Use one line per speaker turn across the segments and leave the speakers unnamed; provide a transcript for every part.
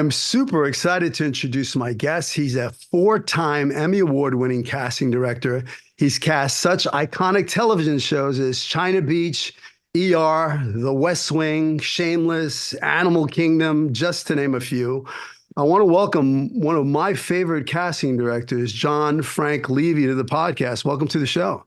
am super excited to introduce my guest. He's a four-time Emmy Award-winning casting director. He's cast such iconic television shows as China Beach, ER, The West Wing, Shameless, Animal Kingdom, just to name a few. I want to welcome one of my favorite casting directors, Frank Levey, to the podcast. Welcome to the show.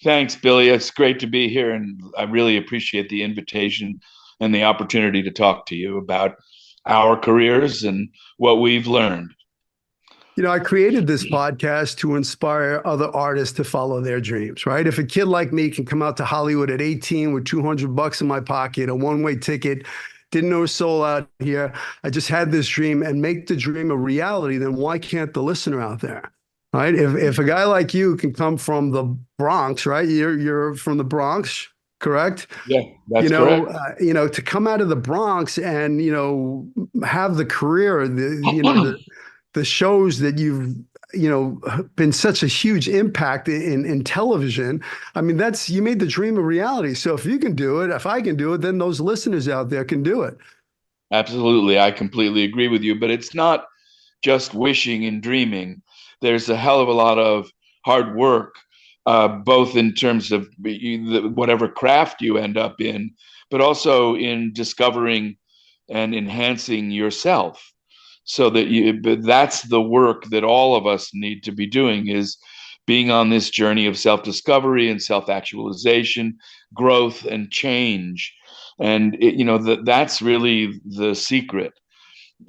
Thanks, Billy. It's great to be here, and I really appreciate the invitation and the opportunity to talk to you about our careers and what we've learned.
I created this podcast to inspire other artists to follow their dreams, right? If a kid like me can come out to Hollywood at 18 with $200 in my pocket, a one-way ticket, didn't know a soul out here, I just had this dream and make the dream a reality, then why can't the listener out there? Right? If a guy like you can come from the Bronx, right? You're from the Bronx, correct?
Yeah, that's correct.
To come out of the Bronx and have the career, the shows that you've been such a huge impact in television. I mean, you made the dream a reality. So if you can do it, if I can do it, then those listeners out there can do it.
Absolutely. I completely agree with you, but it's not just wishing and dreaming. There's a hell of a lot of hard work, both in terms of whatever craft you end up in, but also in discovering and enhancing yourself. So that's the work that all of us need to be doing, is being on this journey of self-discovery and self-actualization, growth and change. And that's really the secret,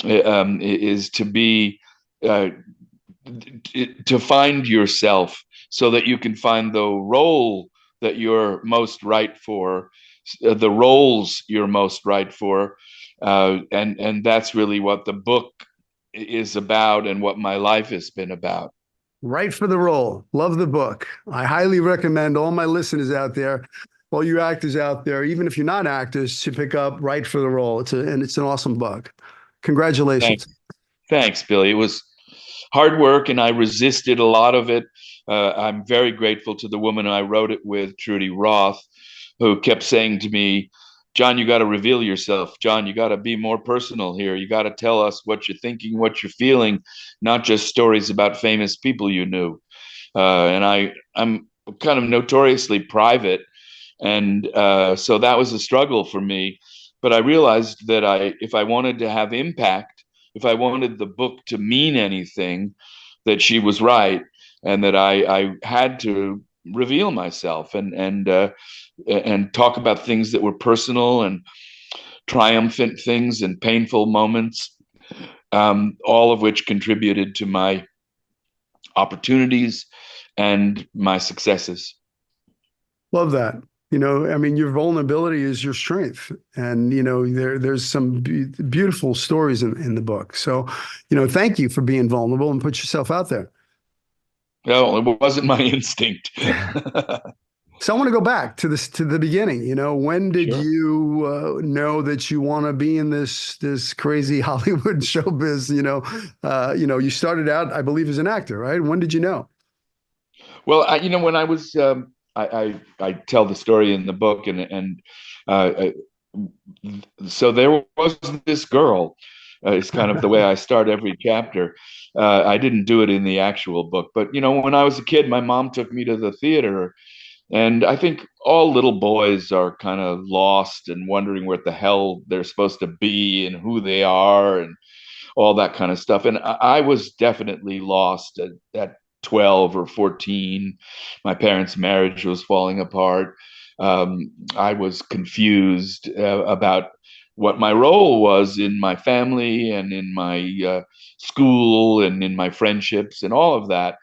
is to be to find yourself so that you can find the role that you're most right for, the roles you're most right for. And that's really what the book is about and what my life has been about.
Right for the role. Love the book. I highly recommend all my listeners out there, all you actors out there, even if you're not actors, to pick up Right for the Role. It's an awesome book. Congratulations.
Thanks, Billy. It was hard work, and I resisted a lot of it. I'm very grateful to the woman I wrote it with, Trudy Roth, who kept saying to me, John, you got to reveal yourself. John, you got to be more personal here. You got to tell us what you're thinking, what you're feeling, not just stories about famous people you knew. I'm kind of notoriously private. And so that was a struggle for me. But I realized that if I wanted to have impact, if I wanted the book to mean anything, that she was right, and that I had to reveal myself and talk about things that were personal and triumphant things and painful moments, all of which contributed to my opportunities and my successes.
Love that. I mean, your vulnerability is your strength. And, there's some beautiful stories in the book. So, thank you for being vulnerable and put yourself out there.
No, it wasn't my instinct.
So I want to go back to the beginning. When did
Sure.
you know that you want to be in this crazy Hollywood showbiz? You started out, I believe, as an actor, right? When did you know?
Well, when I was, I tell the story in the book, uh, so there was this girl. It's kind of the way I start every chapter. I didn't do it in the actual book, but when I was a kid, my mom took me to the theater. And I think all little boys are kind of lost and wondering where the hell they're supposed to be and who they are and all that kind of stuff. And I was definitely lost at 12 or 14. My parents' marriage was falling apart. I was confused about what my role was in my family and in my school and in my friendships and all of that.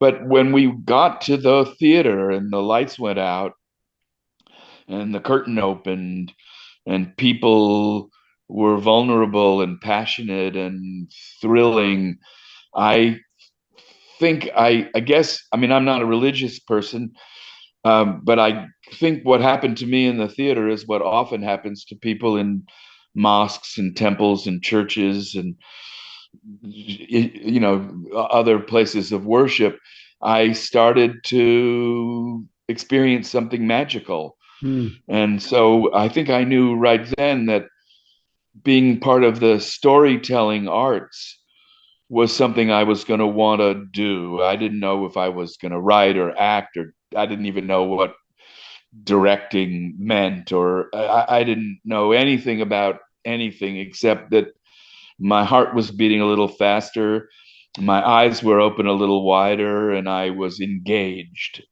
But when we got to the theater and the lights went out and the curtain opened and people were vulnerable and passionate and thrilling, I I guess, I mean, I'm not a religious person, but I think what happened to me in the theater is what often happens to people in mosques and temples and churches and other places of worship. I started to experience something magical.
Hmm.
And so I think I knew right then that being part of the storytelling arts was something I was going to want to do. I didn't know if I was going to write or act, or I didn't even know what directing meant, or I didn't know anything about anything except that my heart was beating a little faster, my eyes were open a little wider, and I was engaged.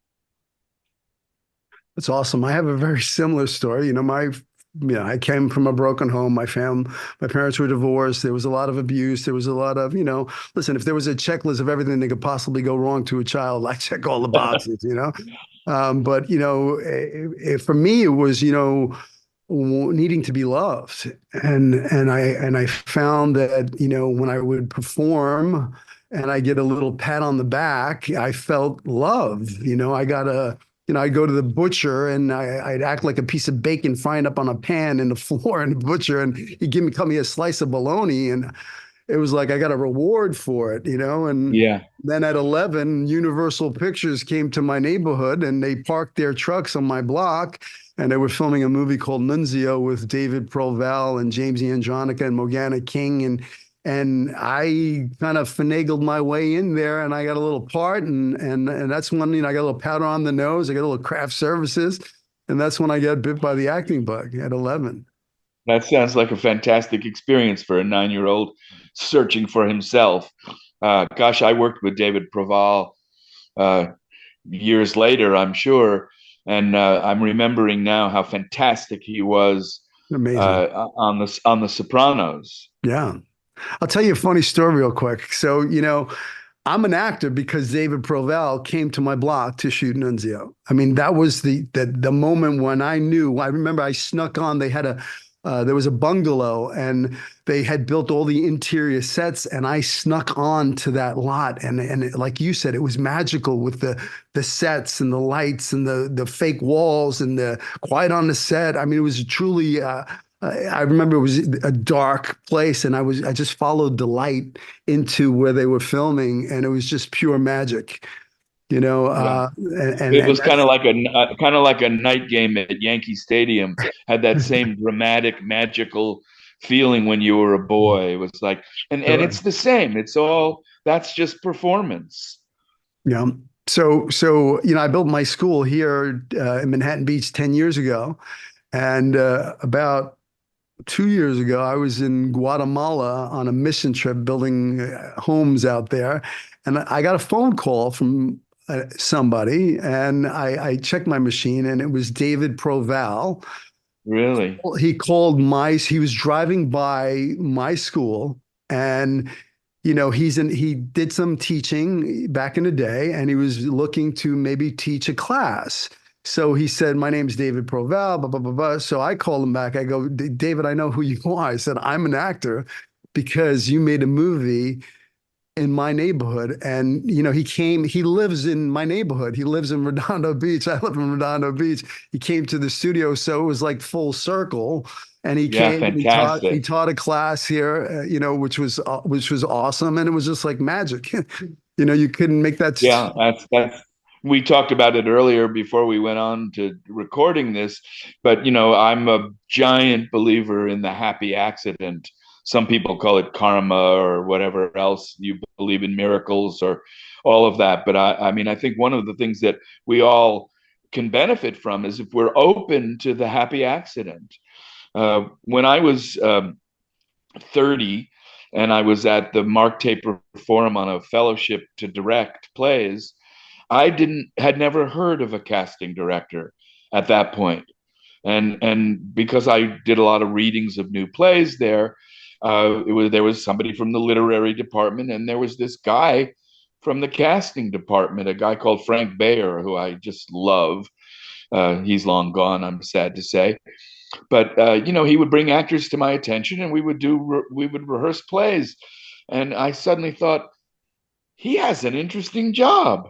That's awesome. I have a very similar story. I came from a broken home. My parents were divorced. There was a lot of abuse. There was a lot of, listen, if there was a checklist of everything that could possibly go wrong to a child, I check all the boxes. But for me, it was, needing to be loved. And I found that, when I would perform and I get a little pat on the back, I felt loved. I'd go to the butcher and I'd act like a piece of bacon frying up on a pan in the floor in the butcher, and he'd cut me a slice of bologna, and it was like I got a reward for it. And
Yeah.
then at 11, Universal Pictures came to my neighborhood and they parked their trucks on my block, and they were filming a movie called Nunzio with David Proval and James Andronica and Morgana King, and I kind of finagled my way in there, and I got a little part, and that's when I got a little powder on the nose, I got a little craft services, and that's when I got bit by the acting bug at 11.
That sounds like a fantastic experience for a 9-year-old searching for himself. Gosh, I worked with David Proval uh, years later, I'm sure, and I'm remembering now how fantastic he was
Amazing.
on the Sopranos.
Yeah. I'll tell you a funny story real quick. So, I'm an actor because David Proval came to my block to shoot Nunzio. I mean, that was the moment when I knew. I remember I snuck on. There was a bungalow, and they had built all the interior sets, and I snuck on to that lot. And like you said, it was magical with the sets and the lights and the fake walls and the quiet on the set. I mean, it was truly. I remember it was a dark place, and I just followed the light into where they were filming, and it was just pure magic,
Yeah.
and
It
and
was kind
that's
of like a night game at Yankee Stadium. Had that same dramatic, magical feeling when you were a boy. It was like, and
sure.
it's the same. It's all that's just performance.
Yeah. So I built my school here in Manhattan Beach 10 years ago, and about 2 years ago, I was in Guatemala on a mission trip building homes out there. And I got a phone call from somebody, and I checked my machine, and it was David Proval.
Really?
He was driving by my school, and he did some teaching back in the day, and he was looking to maybe teach a class. So he said, "My name's David Proval, blah, blah, blah, blah." So I called him back. I go, "David, I know who you are." I said, "I'm an actor because you made a movie in my neighborhood." And, he lives in my neighborhood. He lives in Redondo Beach. I live in Redondo Beach. He came to the studio. So it was like full circle. And he
Yeah,
came and he
fantastic.
taught a class here, which was awesome. And it was just like magic. You couldn't make that.
Yeah, that's we talked about it earlier before we went on to recording this, but I'm a giant believer in the happy accident. Some people call it karma or whatever else. You believe in miracles or all of that, but I mean, I think one of the things that we all can benefit from is if we're open to the happy accident. When I was 30 and I was at the Mark Taper Forum on a fellowship to direct plays, I didn't had never heard of a casting director at that point. And because I did a lot of readings of new plays there, there was somebody from the literary department, and there was this guy from the casting department, a guy called Frank Bayer, who I just love. He's long gone, I'm sad to say, but he would bring actors to my attention, and we would rehearse plays, and I suddenly thought he has an interesting job.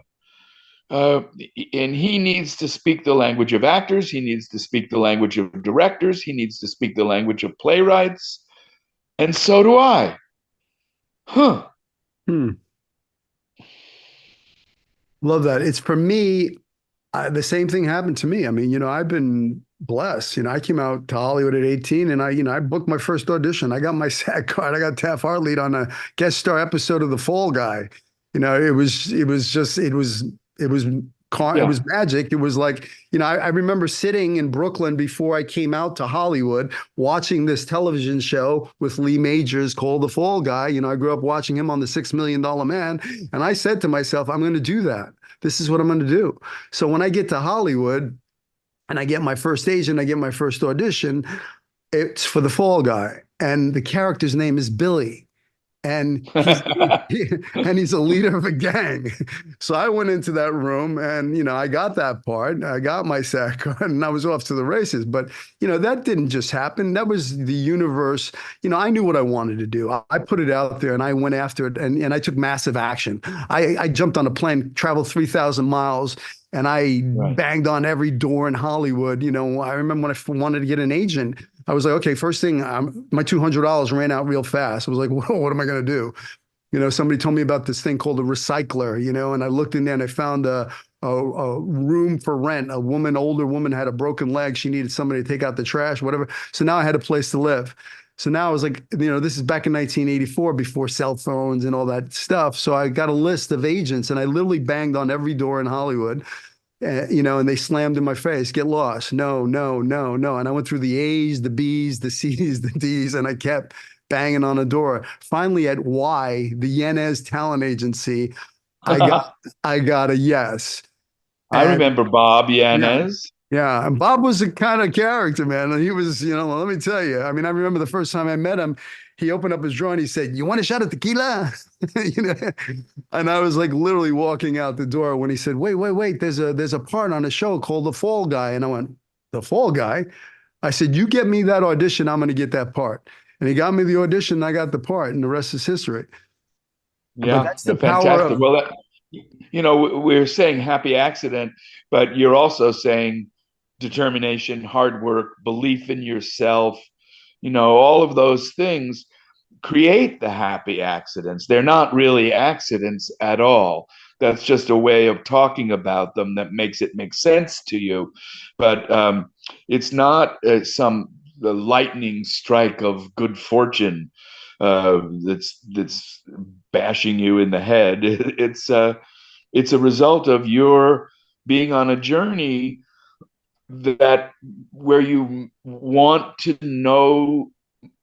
Uh, and he needs to speak the language of actors. He needs to speak the language of directors. He needs to speak the language of playwrights. And so do I. Huh.
Hmm, love that. It's for me. The same thing happened to me. I mean, I've been blessed. I came out to Hollywood at 18 and I booked my first audition. I got my SAG card. I got Taff Hartley on a guest star episode of The Fall Guy. It
Yeah.
was magic. It was like, I remember sitting in Brooklyn before I came out to Hollywood, watching this television show with Lee Majors called The Fall Guy. I grew up watching him on The $6 Million Man. And I said to myself, I'm going to do that. This is what I'm going to do. So when I get to Hollywood, and I get my first agent, I get my first audition. It's for The Fall Guy, and the character's name is Billy, and he's a leader of a gang. So I went into that room, and I got that part. I got my SAG card, and I was off to the races. But that didn't just happen. That was the universe. I knew what I wanted to do. I put it out there, and I went after it, and I took massive action. I jumped on a plane, traveled 3,000 miles. And I
Right.
banged on every door in Hollywood. I remember when I wanted to get an agent, I was like, okay, first thing, my $200 ran out real fast. I was like, whoa, what am I going to do? Somebody told me about this thing called a recycler, and I looked in there and I found a room for rent. Older woman had a broken leg. She needed somebody to take out the trash, whatever. So now I had a place to live. So now I was like, this is back in 1984 before cell phones and all that stuff. So I got a list of agents and I literally banged on every door in Hollywood, and they slammed in my face, get lost. No, no, no, no. And I went through the A's, the B's, the C's, the D's, and I kept banging on a door. Finally at Y, the Yanez talent agency, I got, I got a yes.
I
And
remember Bob
yeah,
Yanez.
yeah, and Bob was a kind of character, man. And he was, let me tell you. I mean, I remember the first time I met him, he opened up his drawer and he said, "You want a shot of tequila?" you know, and I was like literally walking out the door when he said, "Wait, wait, wait! There's a part on a show called The Fall Guy," and I went, "The Fall Guy?" I said, "You get me that audition, I'm going to get that part." And he got me the audition, and I got the part, and the rest is history. But
Yeah,
that's the power
fantastic.
of.
Well, we're saying happy accident, but you're also saying determination, hard work, belief in yourself, all of those things create the happy accidents. They're not really accidents at all. That's just a way of talking about them that makes it make sense to you. But it's not some the lightning strike of good fortune that's bashing you in the head. It's a result of your being on a journey that where you want to know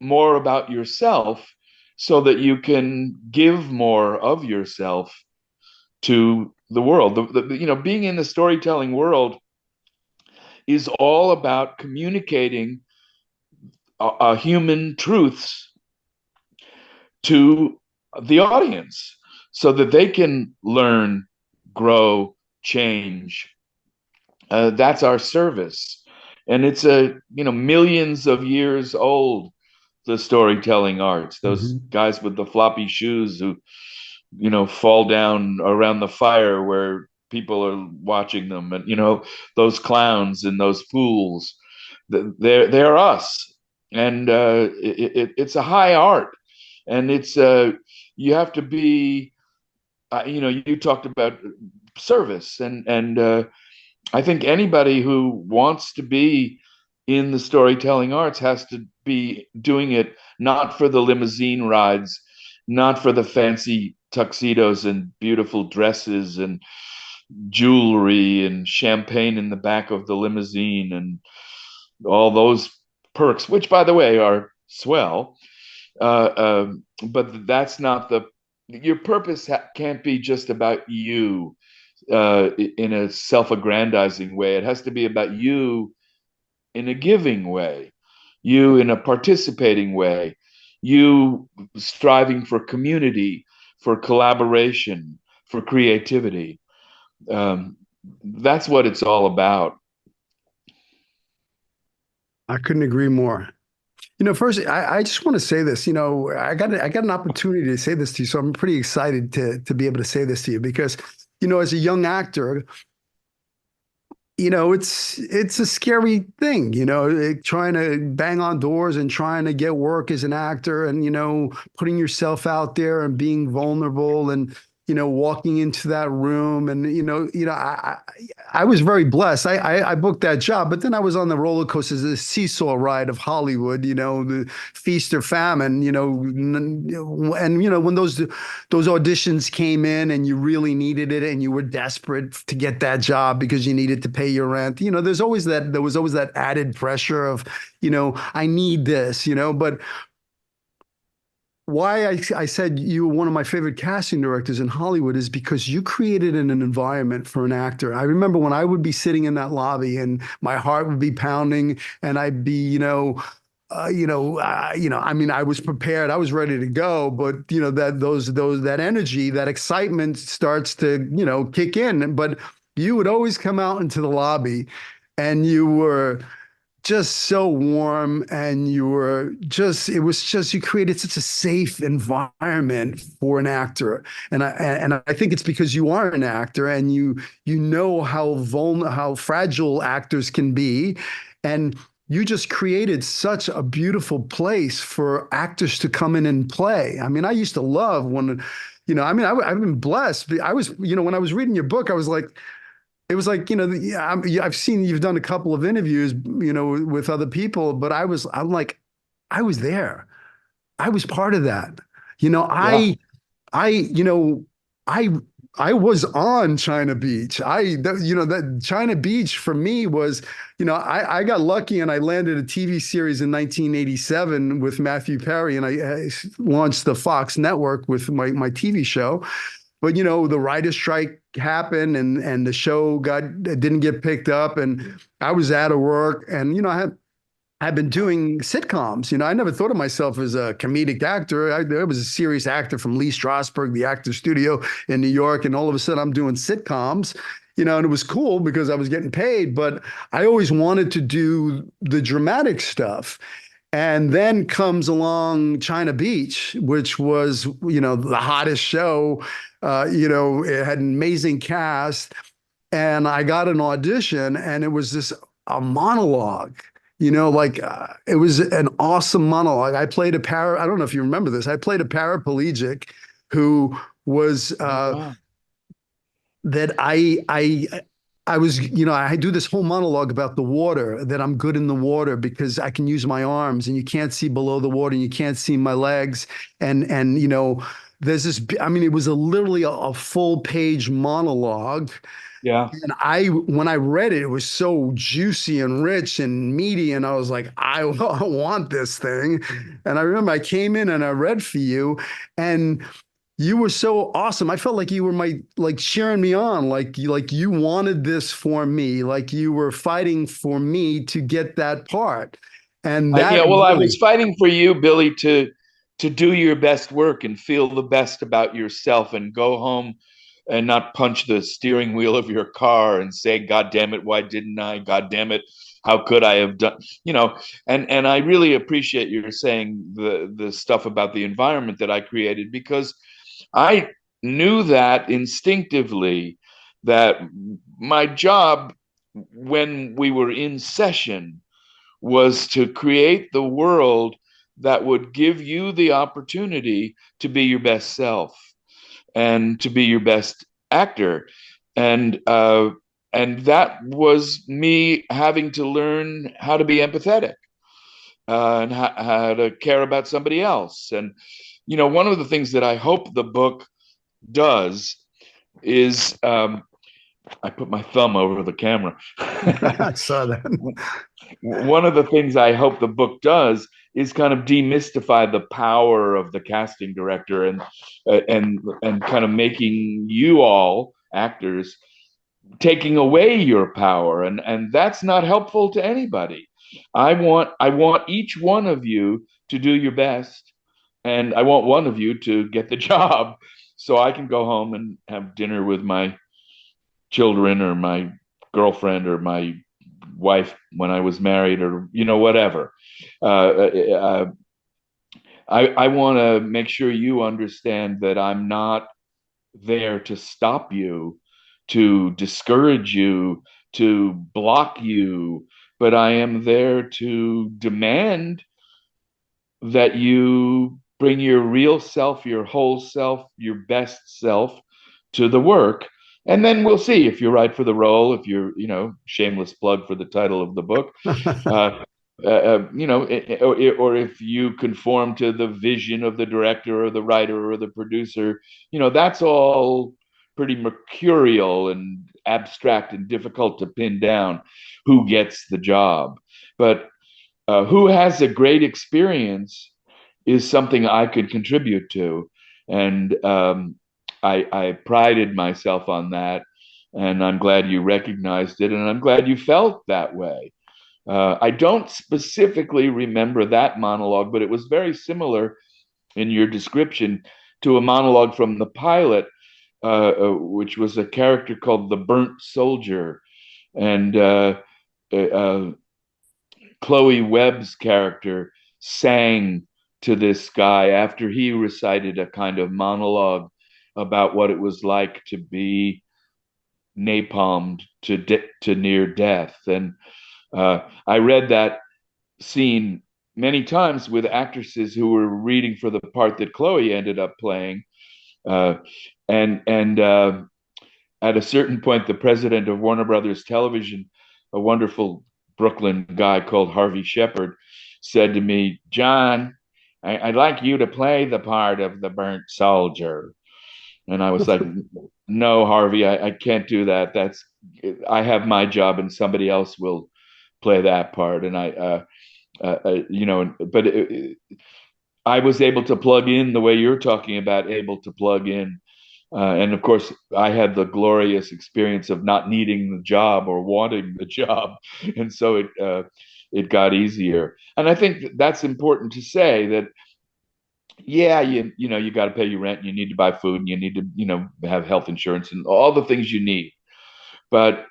more about yourself so that you can give more of yourself to the world. Being in the storytelling world is all about communicating human truths to the audience so that they can learn, grow, change. That's our service. And it's millions of years old, the storytelling arts. Those
Mhm.
guys with the floppy shoes who, fall down around the fire where people are watching them, and those clowns and those fools. They're us, and it's a high art, and it's you have to be. You talked about service, and I think anybody who wants to be in the storytelling arts has to be doing it not for the limousine rides, not for the fancy tuxedos and beautiful dresses and jewelry and champagne in the back of the limousine and all those perks, which, by the way, are swell. But that's not your purpose can't be just about you in a self-aggrandizing way. It has to be about you in a giving way, you in a participating way, you striving for community, for collaboration, for creativity. Um, that's what it's all about.
I couldn't agree more. First, I just want to say this. I got an opportunity to say this to you, so I'm pretty excited to be able to say this to you because, as a young actor, it's a scary thing, trying to bang on doors and trying to get work as an actor and, putting yourself out there and being vulnerable. And, walking into that room, and I was very blessed. I booked that job, but then I was on the roller coasters, the seesaw ride of Hollywood, the feast or famine, and when those auditions came in and you really needed it and you were desperate to get that job because you needed to pay your rent, there was always that added pressure of, I need this, but why I said you were one of my favorite casting directors in Hollywood is because you created an environment for an actor. I remember when I would be sitting in that lobby and my heart would be pounding and I'd be, I mean, I was prepared, I was ready to go, but that energy, that excitement starts to, kick in. But you would always come out into the lobby and you were just so warm, and it was just, you created such a safe environment for an actor. And I think it's because you are an actor and you know how fragile actors can be, and you just created such a beautiful place for actors to come in and play. I mean, I used to love when, I've been blessed. I was, when I was reading your book, I was like, it was like, I've seen you've done a couple of interviews, with other people, but I'm like, I was there. I was part of that. You know,
Yeah.
I, you know, I, I was on China Beach. That China Beach for me was, I got lucky and I landed a TV series in 1987 with Matthew Perry, and I launched the Fox network with my TV show. But the writer's strike happened, and the show didn't get picked up, and I was out of work, and I've been doing sitcoms. I never thought of myself as a comedic actor. I was a serious actor from Lee Strasberg, the actor studio in New York, and all of a sudden I'm doing sitcoms. And it was cool because I was getting paid, but I always wanted to do the dramatic stuff. And then comes along China Beach, which was, the hottest show. It had an amazing cast. And I got an audition, and it was a monologue. It was an awesome monologue. I don't know if you remember this. I played a paraplegic who was
Oh, wow.
that I was, I do this whole monologue about the water, that I'm good in the water because I can use my arms and you can't see below the water and you can't see my legs. And there's this, I mean, it was literally a full page monologue.
Yeah.
And when I read it, it was so juicy and rich and meaty. And I was like, I want this thing. And I remember I came in and I read for you, and you were so awesome. I felt like you were like cheering me on, like you wanted this for me, like you were fighting for me to get that part. And that
Yeah, well, I was
really,
fighting for you, Billy, to do your best work and feel the best about yourself and go home and not punch the steering wheel of your car and say, God damn it, why didn't I? God damn it, how could I have done, and I really appreciate you saying the stuff about the environment that I created, because I knew that instinctively, that my job when we were in session was to create the world that would give you the opportunity to be your best self and to be your best actor. And that was me having to learn how to be empathetic, and how to care about somebody else. And one of the things that I hope the book does is, I put my thumb over the camera.
I saw that.
One of the things I hope the book does is kind of demystify the power of the casting director, and kind of making you all actors taking away your power, and that's not helpful to anybody. I want each one of you to do your best, and I want one of you to get the job so I can go home and have dinner with my children or my girlfriend or my wife when I was married, or whatever. Uh, I want to make sure you understand that I'm not there to stop you, to discourage you, to block you, but I am there to demand that you bring your real self, your whole self, your best self to the work. And then we'll see if you're right for the role, if you're, shameless plug for the title of the book, uh, or if you conform to the vision of the director or the writer or the producer. That's all pretty mercurial and abstract and difficult to pin down who gets the job. But who has a great experience is something I could contribute to. And I prided myself on that. And I'm glad you recognized it. And I'm glad you felt that way. I don't specifically remember that monologue, but it was very similar in your description to a monologue from the pilot, which was a character called the Burnt Soldier. And uh, Chloe Webb's character sang to this guy after he recited a kind of monologue about what it was like to be napalmed to near death. And I read that scene many times with actresses who were reading for the part that Chloe ended up playing. Uh, and at a certain point, the president of Warner Brothers Television, a wonderful Brooklyn guy called Harvey Shepard, said to me, "John, I'd like you to play the part of the burnt soldier." And I was like, "No, Harvey, I can't do that. I have my job, and somebody else will play that part." And but I was able to plug in the way you're talking about, able to plug in. And of course, I had the glorious experience of not needing the job or wanting the job, and so it got easier. And I think that's important to say that, yeah, you got to pay your rent, and you need to buy food, and you need to have health insurance and all the things you need. But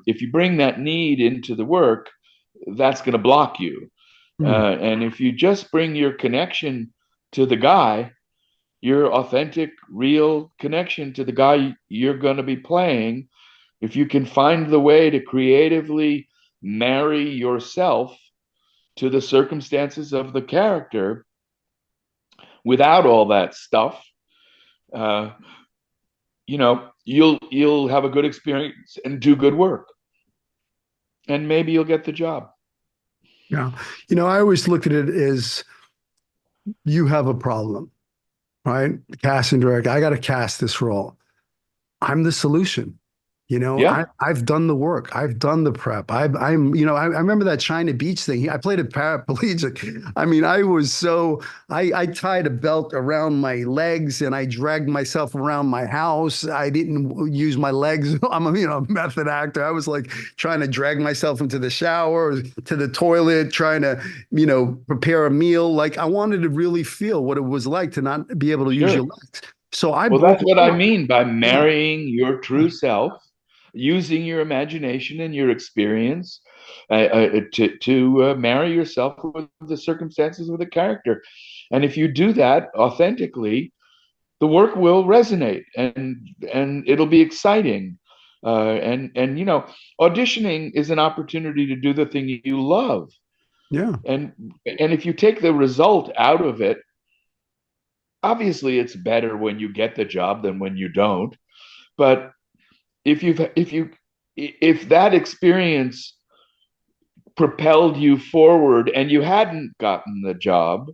if you bring that need into the work, that's going to block you. And if you just bring your connection to the guy, your authentic, real connection to the guy you're going to be playing, if you can find the way to creatively marry yourself to the circumstances of the character without all that stuff, uh, you'll have a good experience and do good work, and maybe you'll get the job.
Yeah. I always looked at it as you have a problem, right? Casting director, I got to cast this role. I'm the solution.
Yeah,
I've done the work. I've done the prep. I remember that China Beach thing. I played a paraplegic. I mean, I tied a belt around my legs and I dragged myself around my house. I didn't use my legs. I'm a method actor. I was like trying to drag myself into the shower, to the toilet, trying to, prepare a meal. Like I wanted to really feel what it was like to not be able to use your
sure.
legs. So I
Well,
broke
that's what I
down.
mean by
Yeah.
marrying your true self, using your imagination and your experience to marry yourself with the circumstances of the character. And if you do that authentically, the work will resonate and it'll be exciting. And auditioning is an opportunity to do the thing you love.
Yeah.
And if you take the result out of it, obviously it's better when you get the job than when you don't. But if that experience propelled you forward and you hadn't gotten the job,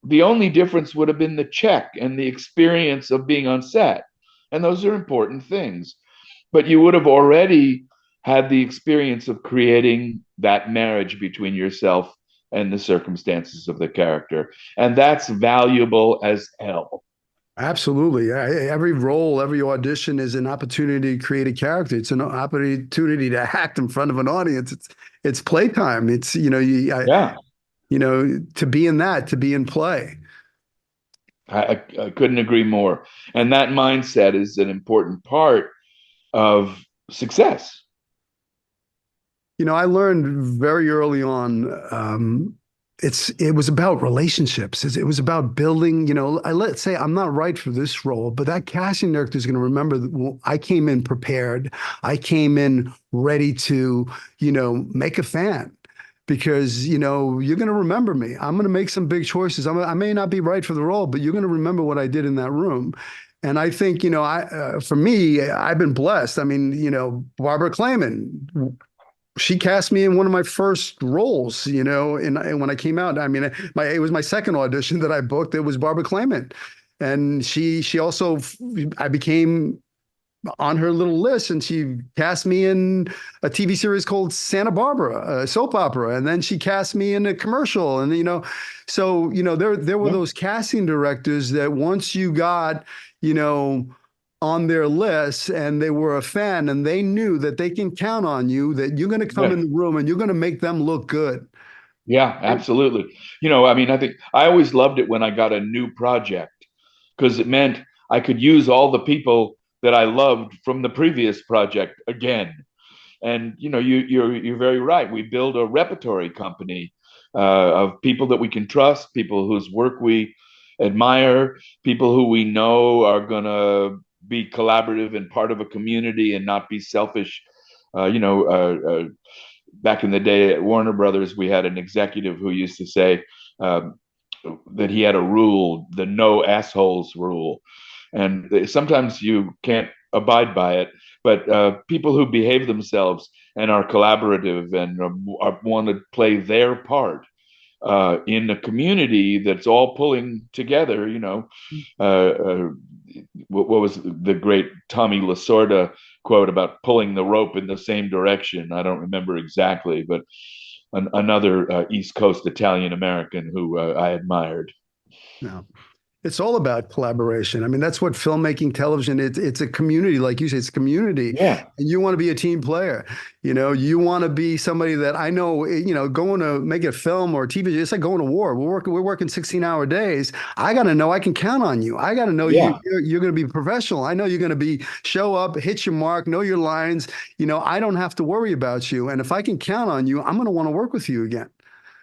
the only difference would have been the check and the experience of being on set. And those are important things. But you would have already had the experience of creating that marriage between yourself and the circumstances of the character. And that's valuable as hell.
Absolutely. Yeah. Every role, every audition is an opportunity to create a character. It's an opportunity to act in front of an audience. It's playtime. It's
Yeah.
to be in that, to be in play.
I couldn't agree more. And that mindset is an important part of success.
I learned very early on. It was about relationships. It was about building. Let's say I'm not right for this role, but that casting director is going to remember that, well, I came in prepared. I came in ready to, make a fan. Because you're going to remember me. I'm going to make some big choices. I may not be right for the role, but you're going to remember what I did in that room. And I think, for me, I've been blessed. I mean, Barbara Clayman, she cast me in one of my first roles, and when I came out. I mean, it was my second audition that I booked. It was Barbara Clayman, and she also, I became on her little list, and she cast me in a TV series called Santa Barbara, a soap opera, and then she cast me in a commercial, and so there were
Yeah.
those casting directors that once you got, you know on their list and they were a fan and they knew that they can count on you, that you're going to come
Yeah.
in the room and you're going to make them look good.
Yeah, absolutely. I mean, I think I always loved it when I got a new project because it meant I could use all the people that I loved from the previous project again. And you're very right. We build a repertory company of people that we can trust, people whose work we admire, people who we know are gonna be collaborative and part of a community and not be selfish. Back in the day at Warner Brothers, we had an executive who used to say um, that he had a rule, the no assholes rule, and sometimes you can't abide by it. But people who behave themselves and are collaborative and want to play their part in a community that's all pulling together. What was the great Tommy Lasorda quote about pulling the rope in the same direction? I don't remember exactly, but another East Coast Italian American who I admired.
Yeah. It's all about collaboration. I mean, that's what filmmaking, television, it's a community, like you say, it's a community.
Yeah,
And you want to be a team player. You want to be somebody that I know, going to make a film or TV, it's like going to war. We're working 16-hour days. I got to know I can count on you. I got to know
yeah,
you're going to be professional. I know you're going to show up, hit your mark, know your lines. I don't have to worry about you. And if I can count on you, I'm going to want to work with you again.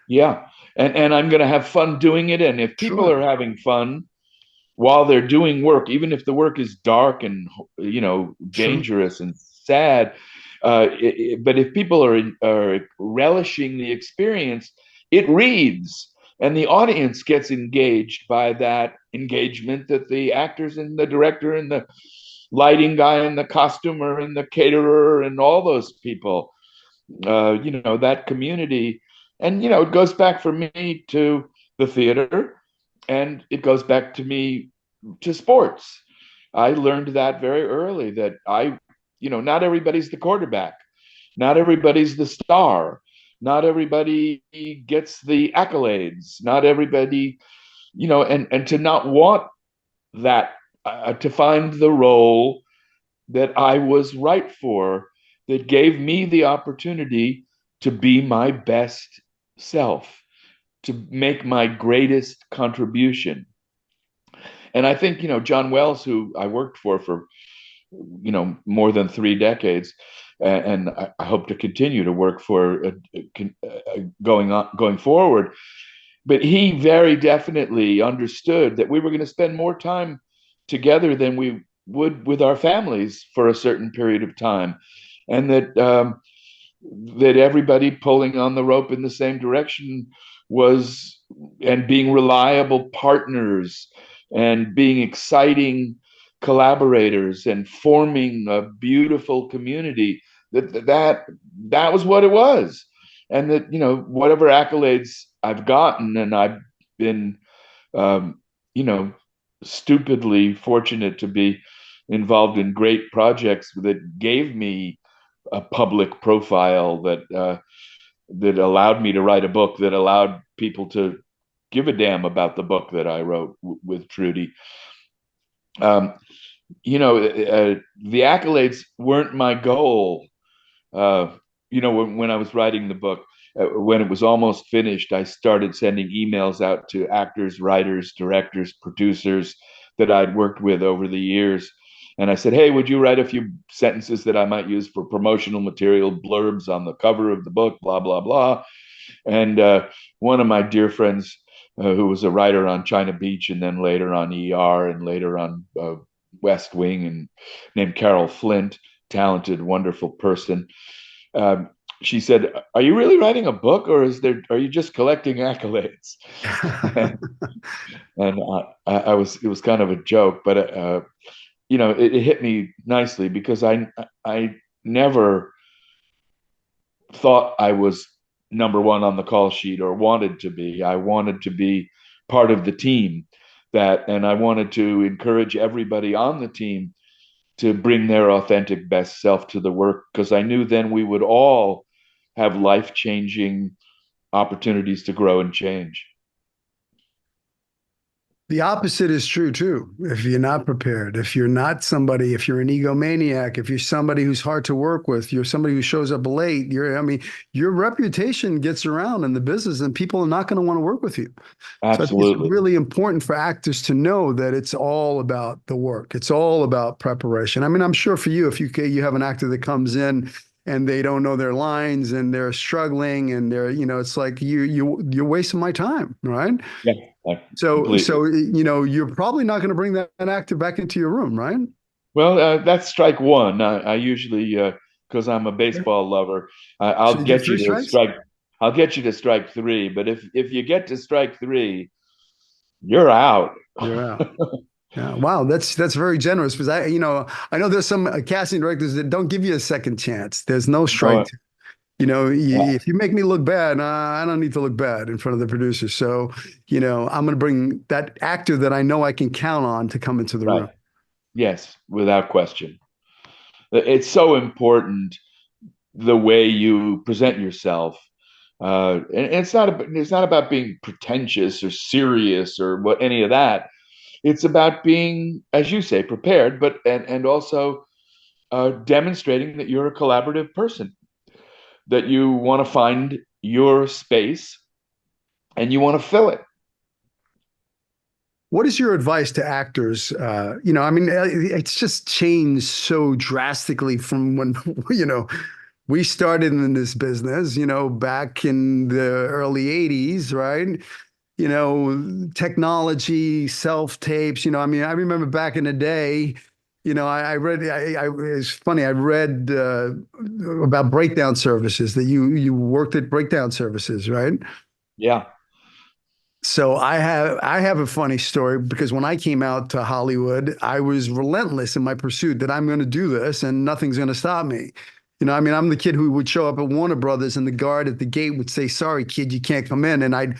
yeah. And I'm going to have fun doing it. And if people
Sure.
are having fun while they're doing work, even if the work is dark and
Sure.
dangerous and sad, but if people are relishing the experience, it reads, and the audience gets engaged by that engagement that the actors and the director and the lighting guy and the costumer and the caterer and all those people, that community. And it goes back for me to the theater, and it goes back to me to sports. I learned that very early, that not everybody's the quarterback, not everybody's the star, not everybody gets the accolades, not everybody, and to not want that, to find the role that I was right for, that gave me the opportunity to be my best self, to make my greatest contribution. And I think, John Wells, who I worked for, more than 3 decades, and I hope to continue to work for going forward. But he very definitely understood that we were going to spend more time together than we would with our families for a certain period of time, and that everybody pulling on the rope in the same direction was, and being reliable partners and being exciting collaborators and forming a beautiful community, that was what it was. And that, whatever accolades I've gotten, and I've been um, you know stupidly fortunate to be involved in great projects that gave me a public profile, that allowed me to write a book, that allowed people to give a damn about the book that I wrote with Trudy. Um, the accolades weren't my goal. When I was writing the book, when it was almost finished, I started sending emails out to actors, writers, directors, producers that I'd worked with over the years. And I said, hey, would you write a few sentences that I might use for promotional material, blurbs on the cover of the book, blah, blah, blah. And one of my dear friends, who was a writer on China Beach and then later on ER and later on West Wing, and named Carol Flint, talented, wonderful person. Um, she said, "Are you really writing a book, or are you just collecting accolades?" And it was kind of a joke, but it hit me nicely because I never thought I was number one on the call sheet or wanted to be. I wanted to be part of the team and I wanted to encourage everybody on the team to bring their authentic best self to the work, because I knew then we would all have life-changing opportunities to grow and change.
The opposite is true too. If you're not prepared, if you're not somebody, if you're an egomaniac, if you're somebody who's hard to work with, you're somebody who shows up late, I mean, your reputation gets around in the business and people are not going to want to work with you. So I think it's
Absolutely.
really important for actors to know that it's all about the work. It's all about preparation. I mean, I'm sure for you, if you have an actor that comes in and they don't know their lines and they're struggling and it's like you're wasting my time, right?
Yeah, completely.
You're probably not going to bring that actor back into your room, right?
Well, that's strike one. I usually, because I'm a
Okay.
baseball lover,
So
I'll
you get
get you
three
to
strikes?
strike. I'll get you to strike three. But if you get to strike three, you're out.
You're out. Yeah. Wow. That's very generous because I know there's some casting directors that don't give you a second chance. There's no strike.
No,
If you make me look bad, I don't need to look bad in front of the producer. So, I'm going to bring that actor that I know I can count on to come into the
right.
room.
Yes, without question. It's so important the way you present yourself. And it's not about being pretentious or serious or what any of that. It's about being, as you say, prepared, but and also demonstrating that you're a collaborative person, that you want to find your space and you want to fill it.
What is your advice to actors? I mean, it's just changed so drastically from when, we started in this business, back in the early 80s, right? Technology, self tapes, I mean, I remember back in the day, I read, it's funny, I read about breakdown services that you worked at breakdown services, right?
Yeah,
So I have a funny story because when I came out to Hollywood, I was relentless in my pursuit that I'm going to do this and nothing's going to stop me. I mean, I'm the kid who would show up at Warner Brothers and the guard at the gate would say, "Sorry, kid, you can't come in." And I'd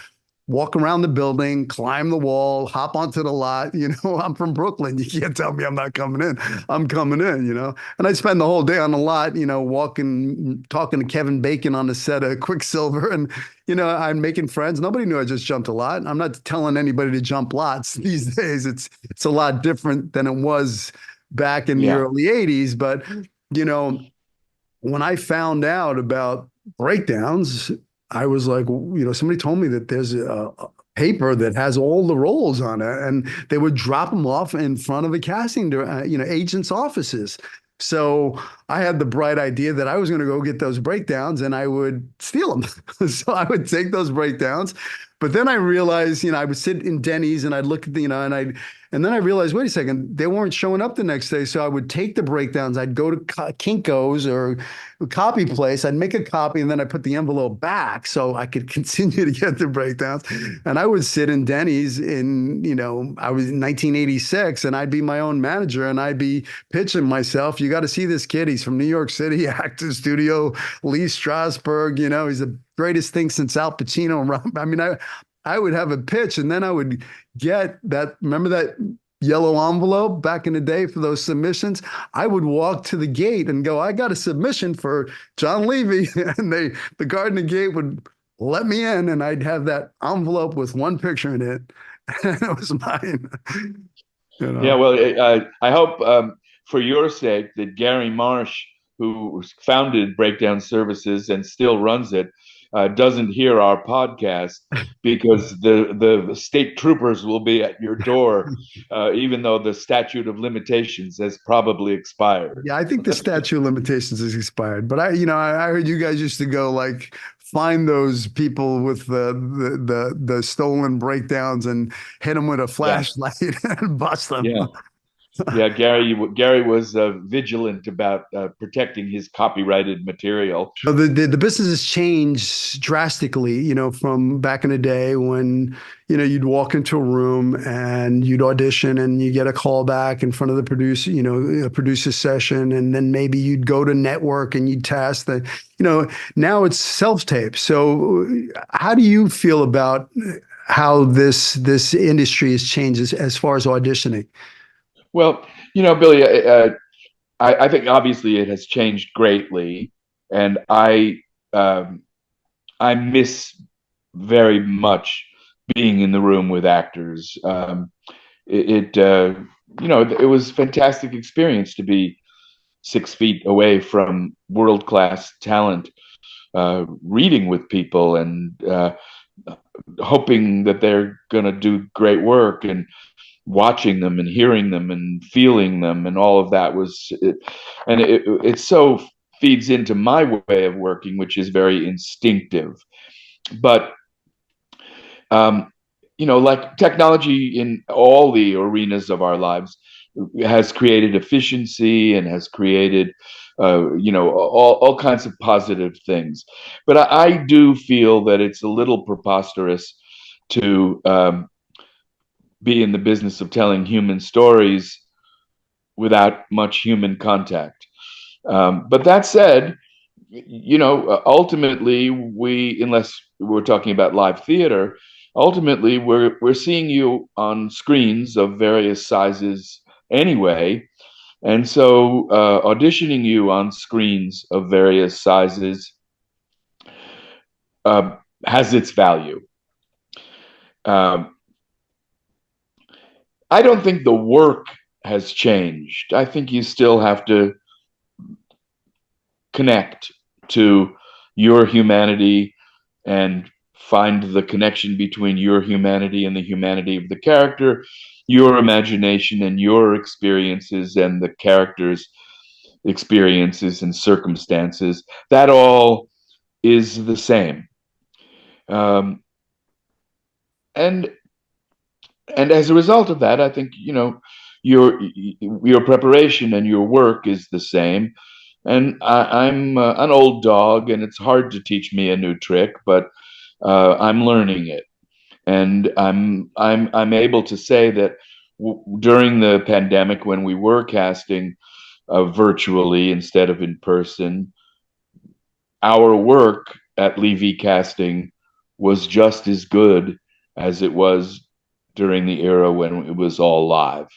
walk around the building, climb the wall, hop onto the lot. I'm from Brooklyn. You can't tell me I'm not coming in. I'm coming in. And I'd spend the whole day on the lot, walking, talking to Kevin Bacon on the set of Quicksilver. And, I'm making friends. Nobody knew I just jumped a lot. I'm not telling anybody to jump lots these days. It's a lot different than it was back in the
yeah,
early 80s. But, you know, when I found out about breakdowns, I was like, somebody told me that there's a paper that has all the roles on it, and they would drop them off in front of a casting, agents' offices. So I had the bright idea that I was going to go get those breakdowns and I would steal them. So I would take those breakdowns. But then I realized, I would sit in Denny's and I'd look at and then I realized, wait a second, they weren't showing up the next day. So I would take the breakdowns. I'd go to Kinko's or a copy place. I'd make a copy and then I put the envelope back so I could continue to get the breakdowns. And I would sit in Denny's I was in 1986 and I'd be my own manager and I'd be pitching myself. You got to see this kid. He's from New York City, actor studio, Lee Strasberg. He's the greatest thing since Al Pacino. I mean, I would have a pitch and then I would get that. Remember that yellow envelope back in the day for those submissions? I would walk to the gate and go, "I got a submission for John Levey." And the guard in the gate would let me in and I'd have that envelope with one picture in it. And it was mine.
yeah.
You
Well, I hope for your sake that Gary Marsh, who founded Breakdown Services and still runs it, doesn't hear our podcast, because the state troopers will be at your door, even though the statute of limitations has probably expired.
Yeah, I think the statute of limitations is expired. But I heard you guys used to go like find those people with the stolen breakdowns and hit them with a
Yeah,
flashlight and bust them.
yeah. Yeah, Gary was vigilant about protecting his copyrighted material.
So the business has changed drastically, from back in the day when, you'd walk into a room and you'd audition and you get a call back in front of the producer, a producer session, and then maybe you'd go to network and you'd test that, now it's self-tape. So how do you feel about how this industry has changed as far as auditioning?
Well, Billy, I think obviously it has changed greatly, and um, I miss very much being in the room with actors. It was a fantastic experience to be 6 feet away from world class talent, reading with people and hoping that they're going to do great work, and watching them and hearing them and feeling them, and all of that was it. And it so feeds into my way of working, which is very instinctive. But um, like technology in all the arenas of our lives has created efficiency and has created, all kinds of positive things. But I do feel that it's a little preposterous to be in the business of telling human stories without much human contact. But that said, ultimately, unless we're talking about live theater, ultimately we're seeing you on screens of various sizes anyway, and so auditioning you on screens of various sizes uh, has its value. Um, I don't think the work has changed. I think you still have to connect to your humanity and find the connection between your humanity and the humanity of the character, your imagination and your experiences and the character's experiences and circumstances. That all is the same. Um, and and as a result of that, I think your preparation and your work is the same. And I'm an old dog, and it's hard to teach me a new trick, but I'm learning it, and I'm able to say that during the pandemic, when we were casting virtually instead of in person, our work at Levy Casting was just as good as it was during the era when it was all live.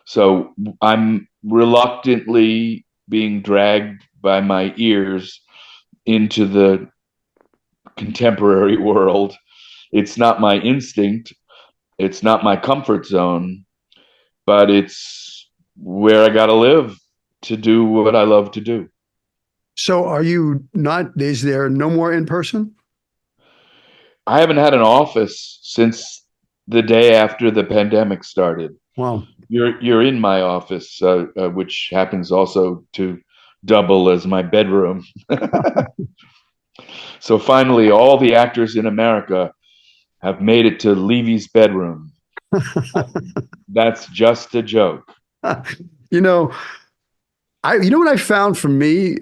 So I'm reluctantly being dragged by my ears into the contemporary world. It's not my instinct, it's not my comfort zone, but it's where I got to live to do what I love to do.
So are you not, is there no more in person?
I haven't had an office since the day after the pandemic started.
Wow.
You're in my office, which happens also to double as my bedroom. So finally, all the actors in America have made it to Levy's bedroom. That's just a joke.
You know, what I found for me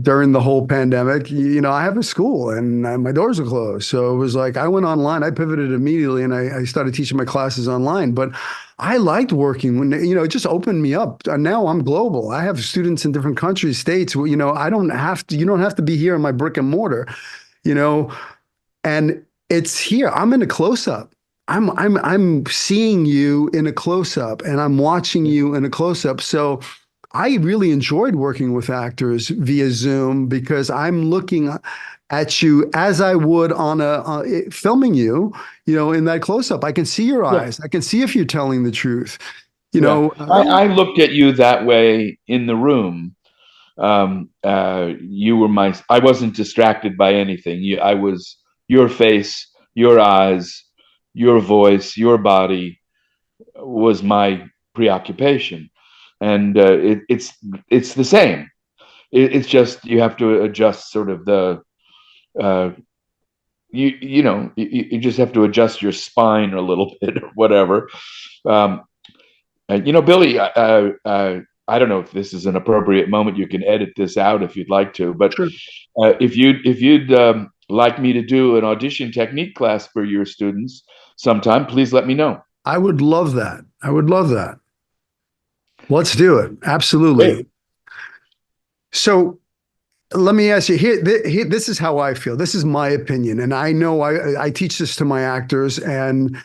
during the whole pandemic, I have a school and my doors are closed. So it was like I went online, I pivoted immediately and I started teaching my classes online. But I liked working when, it just opened me up. And now I'm global. I have students in different countries, states. I don't have to, you don't have to be here in my brick and mortar, you know, and it's here. I'm in a close up. I'm seeing you in a close up and I'm watching you in a close up. So I really enjoyed working with actors via Zoom because I'm looking at you as I would on filming you, in that close up. I can see your
Yeah.
eyes. I can see if you're telling the truth. You
Yeah.
know,
I looked at you that way in the room. You were I wasn't distracted by anything. I was your face, your eyes, your voice, your body was my preoccupation. And it's the same. It's just you have to adjust sort of the uh, you just have to adjust your spine a little bit or whatever. Um, Billy, I don't know if this is an appropriate moment. You can edit this out if you'd like to, but
Sure.
if you'd like me to do an audition technique class for your students sometime, please let me know.
I would love that. I would love that. Let's do it.
Great.
Absolutely. So let me ask you here, this is how I feel. This is my opinion. And I know I teach this to my actors, and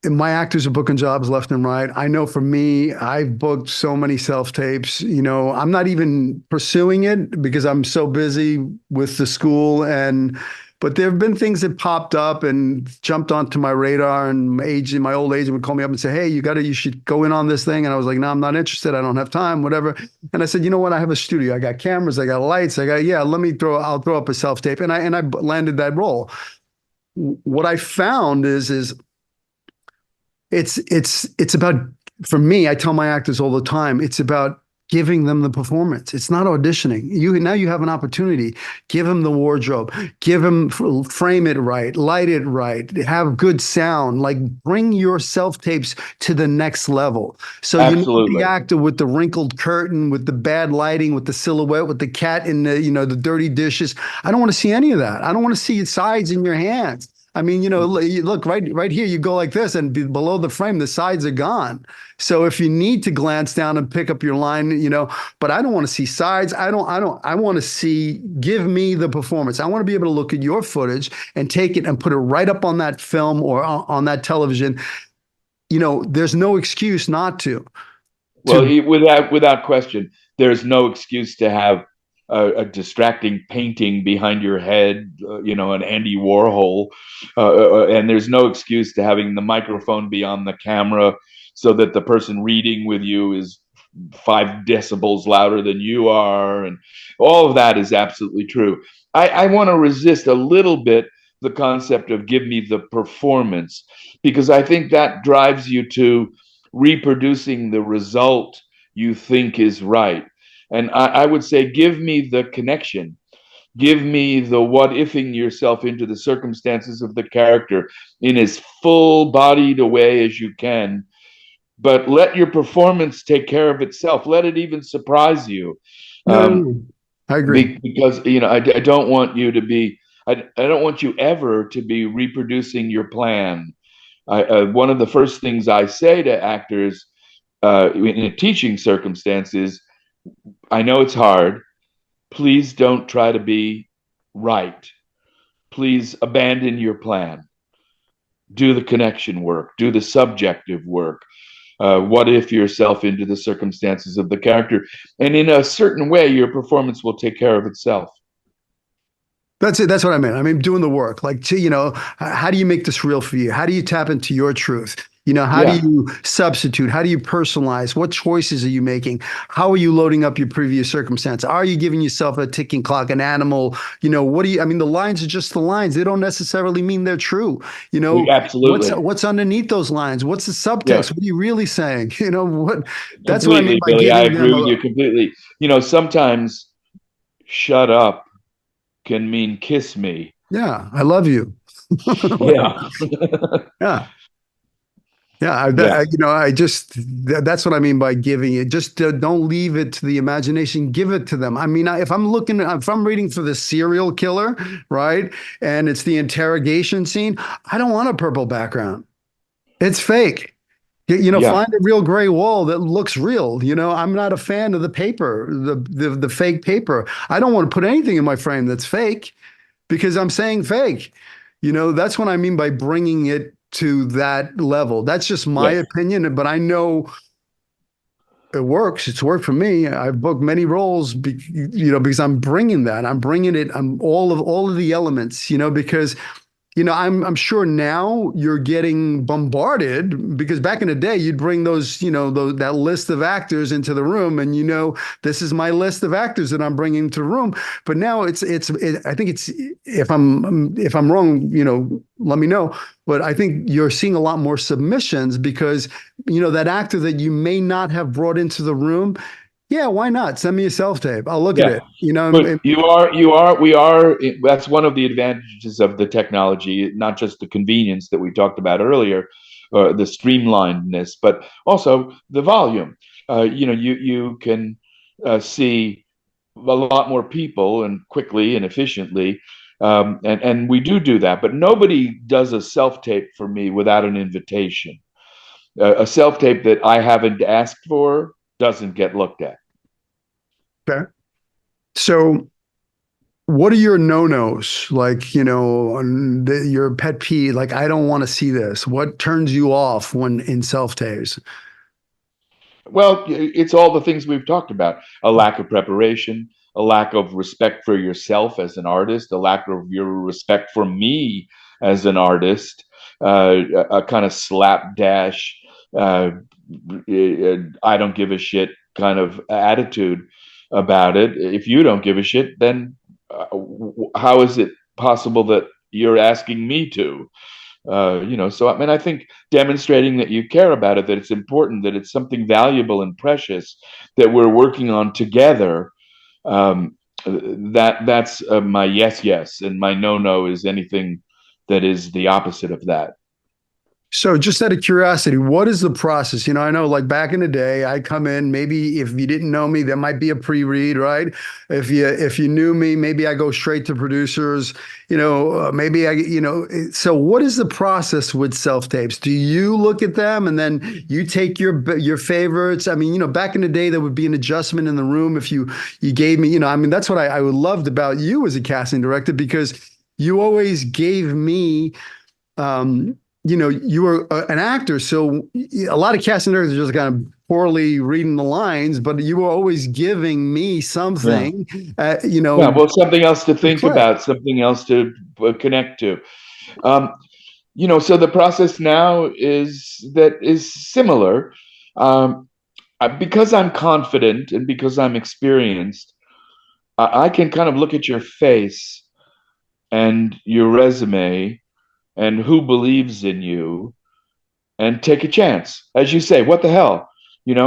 my actors are booking jobs left and right. I know for me, I've booked so many self tapes. I'm not even pursuing it because I'm so busy with the school. But there have been things that popped up and jumped onto my radar, and my old agent would call me up and say, "Hey, you should go in on this thing." And I was like, "No, I'm not interested. I don't have time, whatever." And I said, "You know what? I have a studio. I got cameras. I got lights. Yeah, I'll throw up a self tape." And I landed that role. What I found is it's about, for me, I tell my actors all the time, it's about giving them the performance. It's not auditioning. You have an opportunity. Give them the wardrobe, frame it right, light it right, have good sound, like bring your self tapes to the next level. So the
Absolutely.
actor with the wrinkled curtain, with the bad lighting, with the silhouette, with the cat in the dirty dishes. I don't want to see any of that. I don't want to see your sides in your hands. I mean, look right here, you go like this, and below the frame, the sides are gone. So if you need to glance down and pick up your line, but I don't want to see sides. I want to give me the performance. I want to be able to look at your footage and take it and put it right up on that film or on that television. There's no excuse not to.
Well, without question, there's no excuse to have a distracting painting behind your head, an Andy Warhol, and there's no excuse to having the microphone be on the camera so that the person reading with you is 5 decibels louder than you are, and all of that is absolutely true. I want to resist a little bit the concept of give me the performance, because I think that drives you to reproducing the result you think is right. And I would say, give me the connection. Give me the what ifing yourself into the circumstances of the character in as full bodied a way as you can. But let your performance take care of itself. Let it even surprise you.
No, no,
Um,
no. I agree.
because, I don't want you to be, I don't want you ever to be reproducing your plan. One of the first things I say to actors in a teaching circumstance is, I know it's hard. Please don't try to be right. Please abandon your plan. Do the connection work. Do the subjective work. What if yourself into the circumstances of the character? And in a certain way, your performance will take care of itself.
That's it. That's what I meant. I mean, doing the work. Like, how do you make this real for you? How do you tap into your truth? How do
Yeah,
you substitute? How do you personalize? What choices are you making? How are you loading up your previous circumstance? Are you giving yourself a ticking clock, an animal? I mean, the lines are just the lines. They don't necessarily mean they're true.
absolutely.
What's underneath those lines? What's the
Yeah,
subtext? What are you really saying? That's what I mean
completely,
by
Billy. I
giving them
agree with
a,
you completely. Sometimes shut up can mean kiss me.
yeah, I love you.
Yeah.
Yeah. Yeah,
Yeah.
that's what I mean by giving it. Just don't leave it to the imagination. Give it to them. I mean, if I'm reading for the serial killer, right, and it's the interrogation scene, I don't want a purple background. It's fake.
Yeah.
Find a real gray wall that looks real. I'm not a fan of the paper, the fake paper. I don't want to put anything in my frame that's fake because I'm saying fake. That's what I mean by bringing it to that level. That's just my
Yes.
opinion, but I know it works. It's worked for me. I've booked many roles, because I'm bringing that. I'm bringing it. I'm all of the elements, because I'm sure now you're getting bombarded because back in the day, you'd bring that list of actors into the room and, this is my list of actors that I'm bringing to the room. But now I think it's, if I'm wrong, let me know. But I think you're seeing a lot more submissions because, that actor that you may not have brought into the room. Yeah, why not? Send me a self tape. I'll look at
Yeah.
it.
But that's one of the advantages of the technology, not just the convenience that we talked about earlier, the streamlinedness, but also the volume. You can see a lot more people and quickly and efficiently. And we do that, but nobody does a self tape for me without an invitation. A self tape that I haven't asked for doesn't get looked at.
Okay. So what are your no-nos? Like, your pet peeve, like, I don't want to see this. What turns you off when in self-tapes?
Well, it's all the things we've talked about: a lack of preparation, a lack of respect for yourself as an artist, a lack of your respect for me as an artist, a kind of slapdash, uh, I don't give a shit kind of attitude about it. If you don't give a shit, then how is it possible that you're asking me to? So I mean, I think demonstrating that you care about it, that it's important, that it's something valuable and precious that we're working on together. Um, that's my yes, and my no is anything that is the opposite of that.
So just out of curiosity, what is the process? I know like back in the day, I come in, maybe if you didn't know me, there might be a pre-read, right? If you knew me, maybe I go straight to producers, maybe so what is the process with self-tapes? Do you look at them and then you take your favorites? I mean, back in the day, there would be an adjustment in the room if you gave me, I mean, that's what I loved about you as a casting director, because you always gave me you were an actor, so a lot of casting directors are just kind of poorly reading the lines, but you were always giving me
Yeah.
something,
Yeah. Well, something else to
to
think
play.
about, something else to connect to. Um, so the process now is similar. Um, because I'm confident and because I'm experienced, I can kind of look at your face and your resume and who believes in you and take a chance. As you say, what the hell? If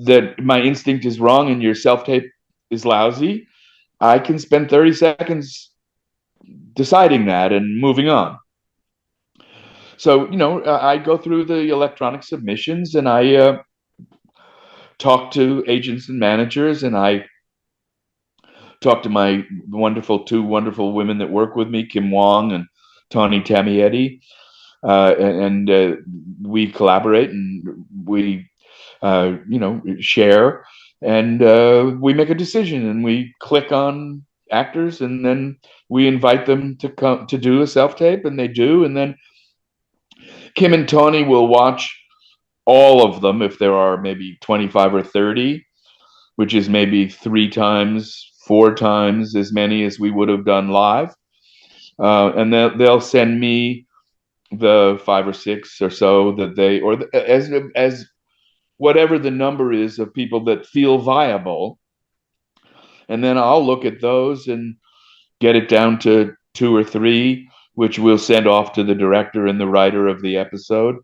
that my instinct is wrong and your self tape is lousy, I can spend 30 seconds deciding that and moving on. So, I go through the electronic submissions and I talk to agents and managers, and I talk to my two wonderful women that work with me, Kim Wong and Tawny Tamietti, and we collaborate and we, share, and we make a decision and we click on actors, and then we invite them to come to do a self tape, and they do, and then Kim and Tony will watch all of them if there are maybe 25 or 30, which is maybe 3 times, 4 times as many as we would have done live. And they'll send me the 5 or 6 or so that they, or as whatever the number is of people that feel viable. And then I'll look at those and get it down to 2 or 3, which we'll send off to the director and the writer of the episode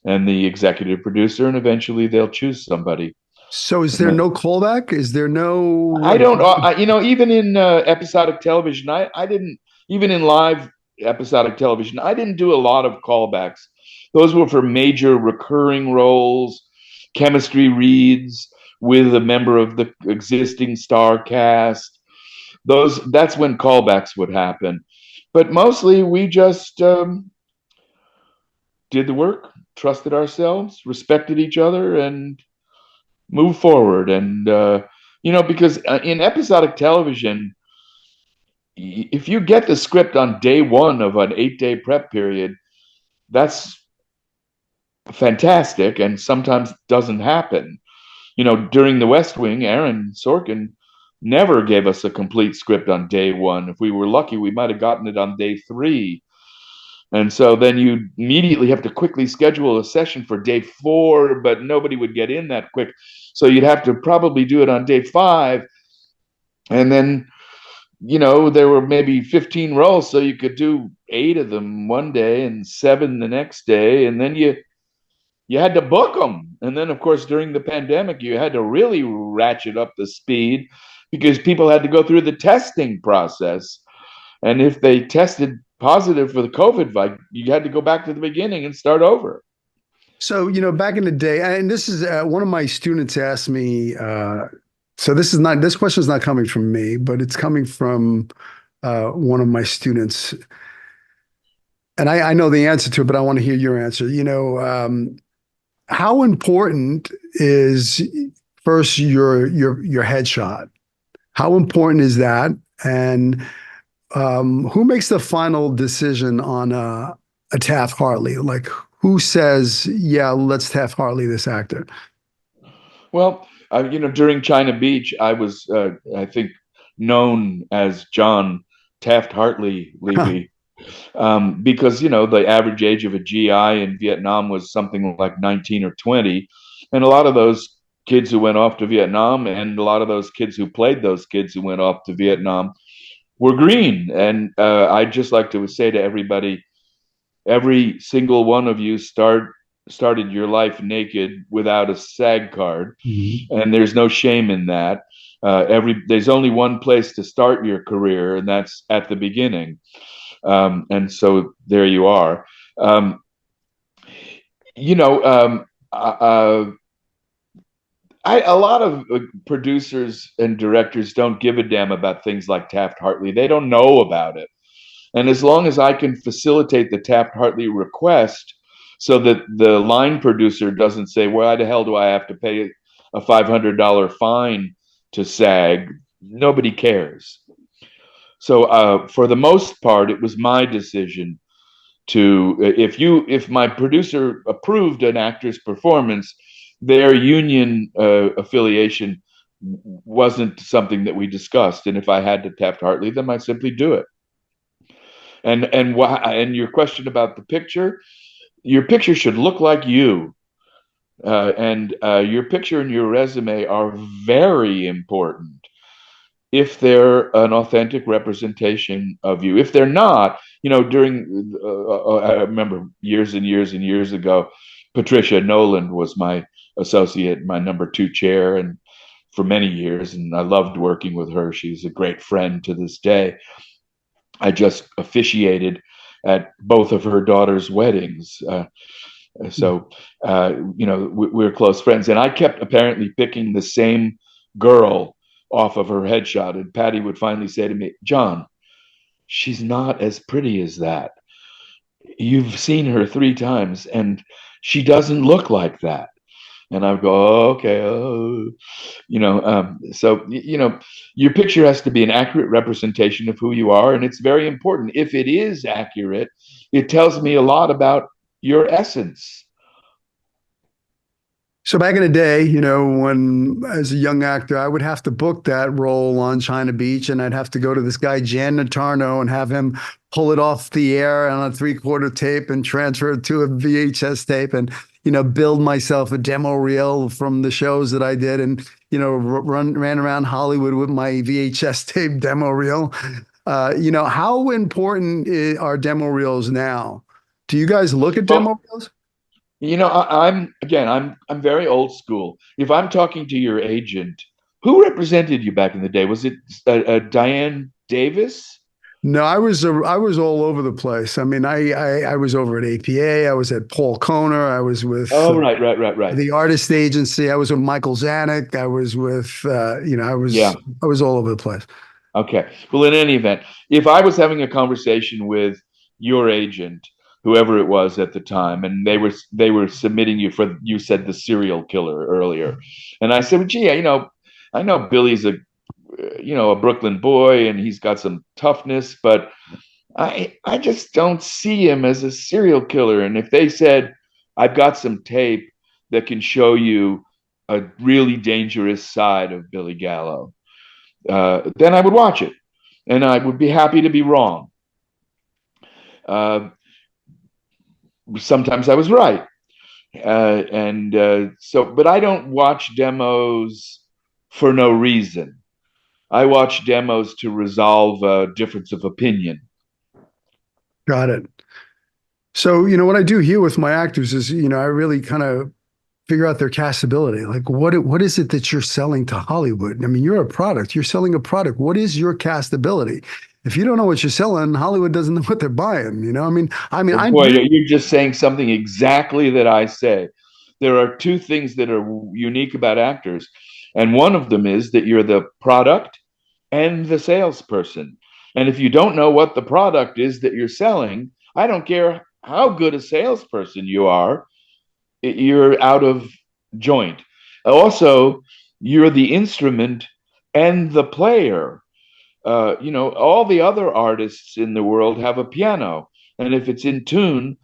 and the executive producer, and eventually they'll choose somebody.
So is there no callback? Is there no
I
like?
don't, even in episodic television, I didn't, even in live episodic television, I didn't do a lot of callbacks. Those were for major recurring roles, chemistry reads with a member of the existing star cast. That's when callbacks would happen. But mostly we just did the work, trusted ourselves, respected each other, and move forward. And because in episodic television, if you get the script on day one of an 8-day prep period, that's fantastic, and sometimes doesn't happen. During the West Wing, Aaron Sorkin never gave us a complete script on day one. If we were lucky, we might have gotten it on day 3. And so then you immediately have to quickly schedule a session for day 4, but nobody would get in that quick. So you'd have to probably do it on day 5. And then, there were maybe 15 roles, so you could do 8 of them one day and 7 the next day. And then you had to book them. And then, of course, during the pandemic, you had to really ratchet up the speed because people had to go through the testing process. And if they tested positive for the COVID, like you had to go back to the beginning and start over.
So, back in the day, and this is one of my students asked me, so this question is not coming from me, but it's coming from one of my students. And I know the answer to it, but I want to hear your answer. How important is first your headshot? How important is that? And who makes the final decision on a Taft-Hartley? Like, who says, yeah, let's Taft-Hartley this actor?
Well, during China Beach, I was, I think, known as John Taft-Hartley Levey, because the average age of a GI in Vietnam was something like 19 or 20, and a lot of those kids who went off to Vietnam, and a lot of those kids who played those kids who went off to Vietnam, were green. And I'd just like to say to everybody, every single one of you started your life naked without a SAG card, and there's no shame in that. There's only one place to start your career, and that's at the beginning. And so there you are. You know, a lot of producers and directors don't give a damn about things like Taft-Hartley. They don't know about it. And as long as I can facilitate the Taft-Hartley request so that the line producer doesn't say, why the hell do I have to pay a $500 fine to SAG? Nobody cares. So for the most part, it was my decision to, if my producer approved an actor's performance, their union affiliation wasn't something that we discussed. And if I had to Taft-Hartley them, I simply do it. And your question about the picture, your picture should look like you. And your picture and your resume are very important if they're an authentic representation of you. If they're not, during, I remember years and years and years ago, Patricia Noland was my associate, my number 2 chair, and for many years, and I loved working with her. She's a great friend to this day. I just officiated at both of her daughters' weddings. So we're close friends. And I kept apparently picking the same girl off of her headshot. And Patty would finally say to me, John, she's not as pretty as that. You've seen her 3 times and she doesn't look like that. And I would go, oh, okay. Oh. So your picture has to be an accurate representation of who you are. And it's very important. If it is accurate, it tells me a lot about your essence.
So back in the day, when as a young actor, I would have to book that role on China Beach, and I'd have to go to this guy, Jan Natarno, and have him pull it off the air on a 3/4 tape and transfer it to a VHS tape, and build myself a demo reel from the shows that I did, and ran around Hollywood with my VHS tape demo reel. How important are demo reels now? Do you guys look at demo reels?
I'm very old school. If I'm talking to your agent, who represented you back in the day? Was it Diane Davis?
No, I was all over the place. I mean, I was over at APA. I was at Paul Kohner. I was with
right.
The Artist Agency. I was with Michael Zanuck. I was with I was all over the place.
Okay. Well, in any event, if I was having a conversation with your agent, whoever it was at the time, and they were submitting you for, you said the serial killer earlier, and I said, well, gee, I know Billy's a Brooklyn boy and he's got some toughness, but I just don't see him as a serial killer. And if they said, I've got some tape that can show you a really dangerous side of Billy Gallo, then I would watch it, and I would be happy to be wrong. Sometimes I was right. But I don't watch demos for no reason. I watch demos to resolve a difference of opinion.
Got it. So, what I do here with my actors is, I really kind of figure out their castability. Like, what is it that you're selling to Hollywood? I mean, you're a product. You're selling a product. What is your castability? if you don't know what you're selling, Hollywood doesn't know what they're buying.
Well,
I
boy,
do.
you're just saying something exactly that I say. There are two things that are unique about actors, and one of them is that you're the product and the salesperson. And if you don't know what the product is that you're selling, I don't care how good a salesperson you are, you're out of joint. Also, you're the instrument and the player. All the other artists in the world have a piano, and if it's in tune,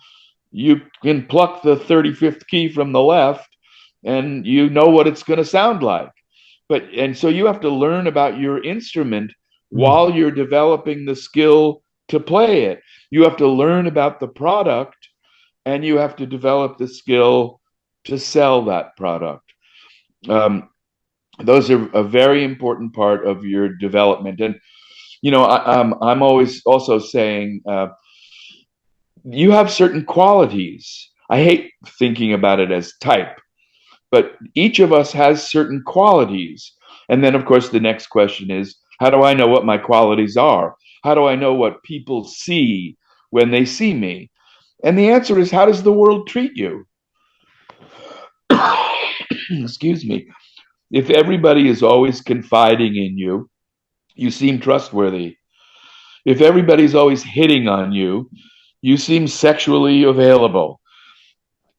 you can pluck the 35th key from the left and you know what it's going to sound like. And so you have to learn about your instrument while you're developing the skill to play it. You have to learn about the product and you have to develop the skill to sell that product. Um, those are a very important part of your development. And I'm always also saying you have certain qualities. I hate thinking about it as type, but each of us has certain qualities. And then, of course, the next question is, how do I know what my qualities are? How do I know what people see when they see me? And the answer is, how does the world treat you? Excuse me. If everybody is always confiding in you, you seem trustworthy. If everybody's always hitting on you, you seem sexually available.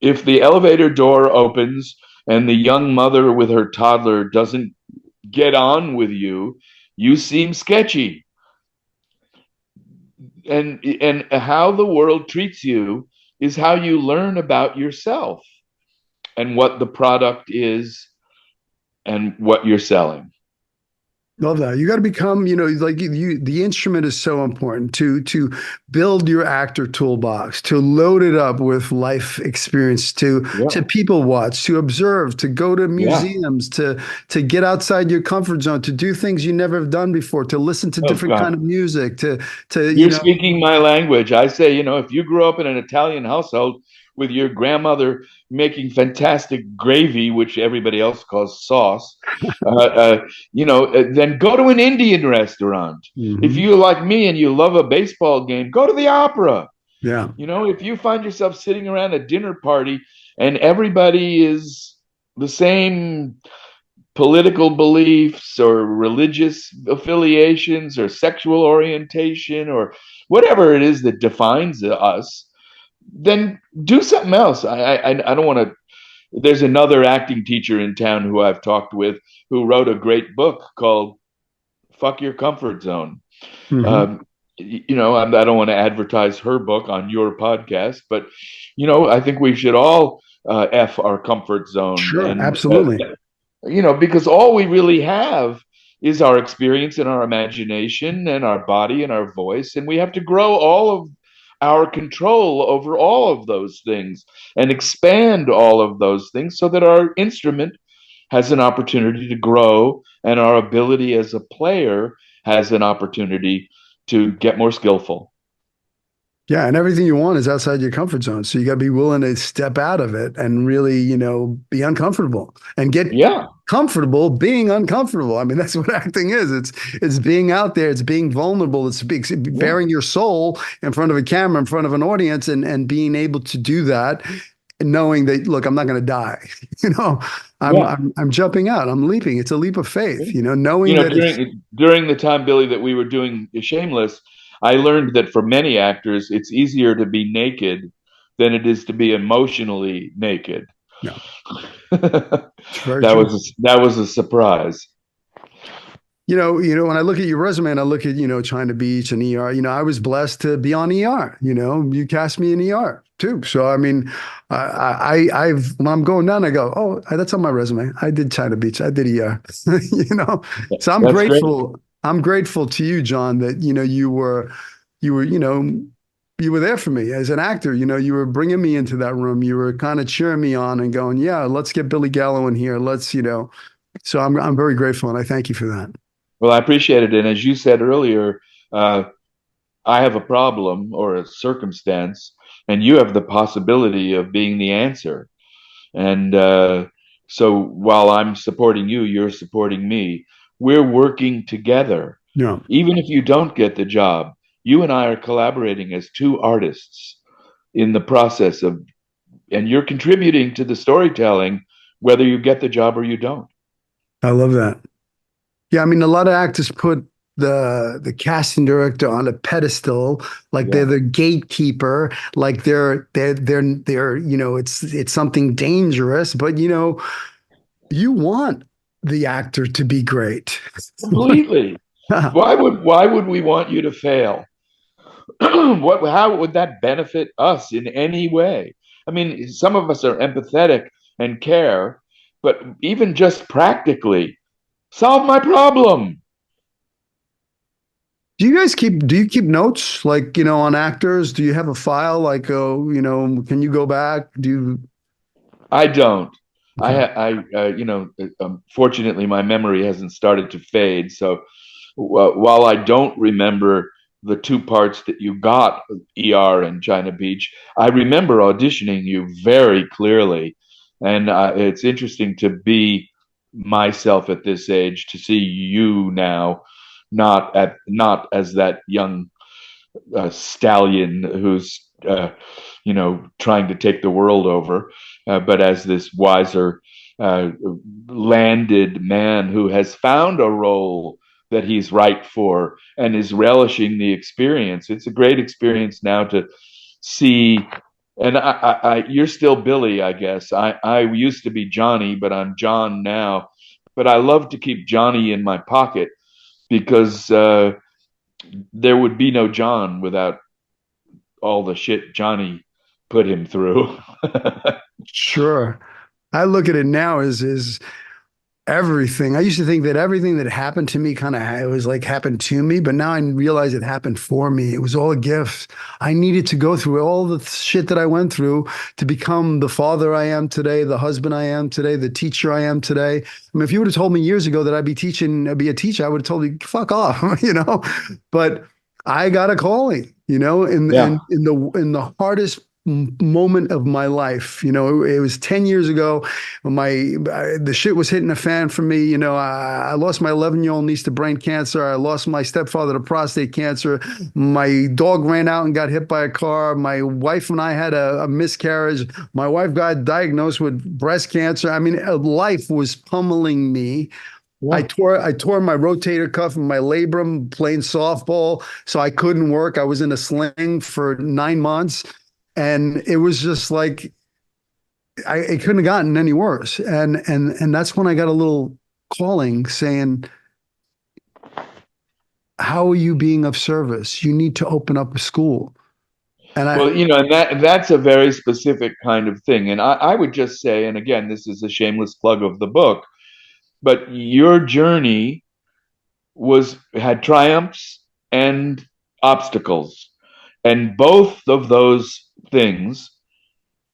If the elevator door opens and the young mother with her toddler doesn't get on with you, you seem sketchy. And how the world treats you is how you learn about yourself and what the product is and what you're selling.
Love that. You got to become, like the instrument is so important to build your actor toolbox, to load it up with life experience, to
Yeah.
people watch, to observe, to go to
Yeah.
museums, to get outside your comfort zone, to do things you never have done before, to listen to
Oh,
different kind
God.
of music, to
You're speaking my language. I say, if you grew up in an Italian household with your grandmother making fantastic gravy, which everybody else calls sauce, then go to an Indian restaurant. If
Mhm.
you like me and you love a baseball game, go to the opera.
Yeah.
If you find yourself sitting around a dinner party and everybody is the same political beliefs or religious affiliations or sexual orientation or whatever it is that defines us, then do something else. I don't want to. There's another acting teacher in town who I've talked with who wrote a great book called "Fuck Your Comfort Zone."
Hmm.
Um, I don't want to advertise her book on your podcast, but I think we should all f our comfort zone
Sure.
and
Absolutely.
because all we really have is our experience and our imagination and our body and our voice. And we have to grow all of our control over all of those things and expand all of those things so that our instrument has an opportunity to grow and our ability as a player has an opportunity to get more skillful.
Yeah, and everything you want is outside your comfort zone. So you got to be willing to step out of it and really, be uncomfortable and get
Yeah.
comfortable being uncomfortable. I mean, that's what acting is. It's being out there, it's being vulnerable, it's
Yeah.
bearing your soul in front of a camera, in front of an audience, and being able to do that, and knowing that, look, I'm not going to die. You know,
Yeah.
I'm jumping out, I'm leaping. It's a leap of faith,
You
knowing
know,
that it's
during the time, Billy, that we were doing Shameless, I learned that for many actors, it's easier to be naked than it is to be emotionally naked.
no,
that
it's very true.
was a surprise.
When I look at your resume and I look at, China Beach and ER, I was blessed to be on ER. You cast me in ER too. So I mean, I've when I'm going down, I go, oh, that's on my resume. I did China Beach. I did ER. You know, so I'm
That's great.
grateful. I'm grateful to you, John, that you were, you were there for me as an actor. You were bringing me into that room. You were kind of cheering me on and going, yeah, let's get Billy Gallo in here. Let's. So I'm very grateful and I thank you for that.
Well, I appreciate it. And as you said earlier, uh, I have a problem or a circumstance, and you have the possibility of being the answer. And so while I'm supporting you, you're supporting me. We're working together.
Yeah.
Even if you don't get the job, you and I are collaborating as two artists in the process of, and you're contributing to the storytelling, whether you get the job or you don't.
I love that. Yeah, I mean, a lot of actors put the casting director on a pedestal, like they're
Yeah.
the gatekeeper, like they're it's something dangerous, but you want the actor to be great.
Completely. Why would we want you to fail? How would that benefit us in any way? I mean, some of us are empathetic and care, but even just practically, solve my problem.
Do you keep notes like, on actors? Do you have a file like, oh, can you go back? Do you?
I don't.
Okay.
Fortunately, my memory hasn't started to fade. So while I don't remember the two parts that you got, ER and China Beach, I remember auditioning you very clearly. And it's interesting to be myself at this age, to see you now, not as that young stallion who's trying to take the world over, but as this wiser, uh, landed man who has found a role that he's right for and is relishing the experience. It's a great experience now to see. And you're still Billy, I guess. I used to be Johnny, but I'm John now. But I love to keep Johnny in my pocket because there would be no John without all the shit Johnny put him through.
Sure. I look at it now as everything. I used to think that everything that happened to me kind of it was like happened to me, but now I realize it happened for me. It was all a gift. I needed to go through all the shit that I went through to become the father I am today, the husband I am today, the teacher I am today. I mean, if you would have told me years ago that I'd be a teacher, I would have told you, fuck off. But I got a calling,
Yeah.
in the hardest moment of my life. It was 10 years ago when the shit was hitting the fan for me. I lost my 11-year-old niece to brain cancer. I lost my stepfather to prostate cancer. My dog ran out and got hit by a car. My wife and I had a miscarriage. My wife got diagnosed with breast cancer. I mean, life was pummeling me. I
Yeah.
tore my rotator cuff and my labrum playing softball, so I couldn't work. I was in a sling for 9 months, and it was just like it couldn't have gotten any worse. And that's when I got a little calling saying, "How are you being of service? You need to open up a school." And I,
Well, and that's a very specific kind of thing. And I would just say, and again, this is a shameless plug of the book, but your journey was had triumphs and obstacles. And both of those things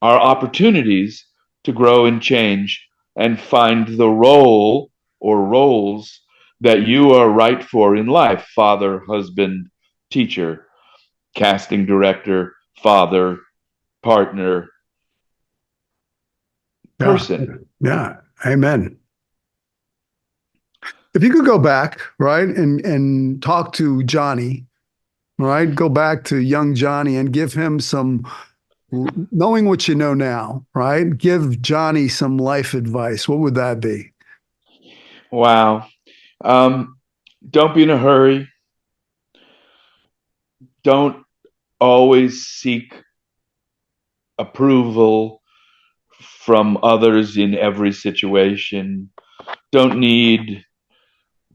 are opportunities to grow and change and find the role or roles that you are right for in life: father, husband, teacher, casting director, father, partner,
yeah,
person.
yeah, amen. If you could go back, right, and talk to Johnny, right, go back to young Johnny and give him some, knowing what you know now, right, give Johnny some life advice. What would that be?
Wow. Um, don't be in a hurry. Don't always seek approval from others in every situation. Don't need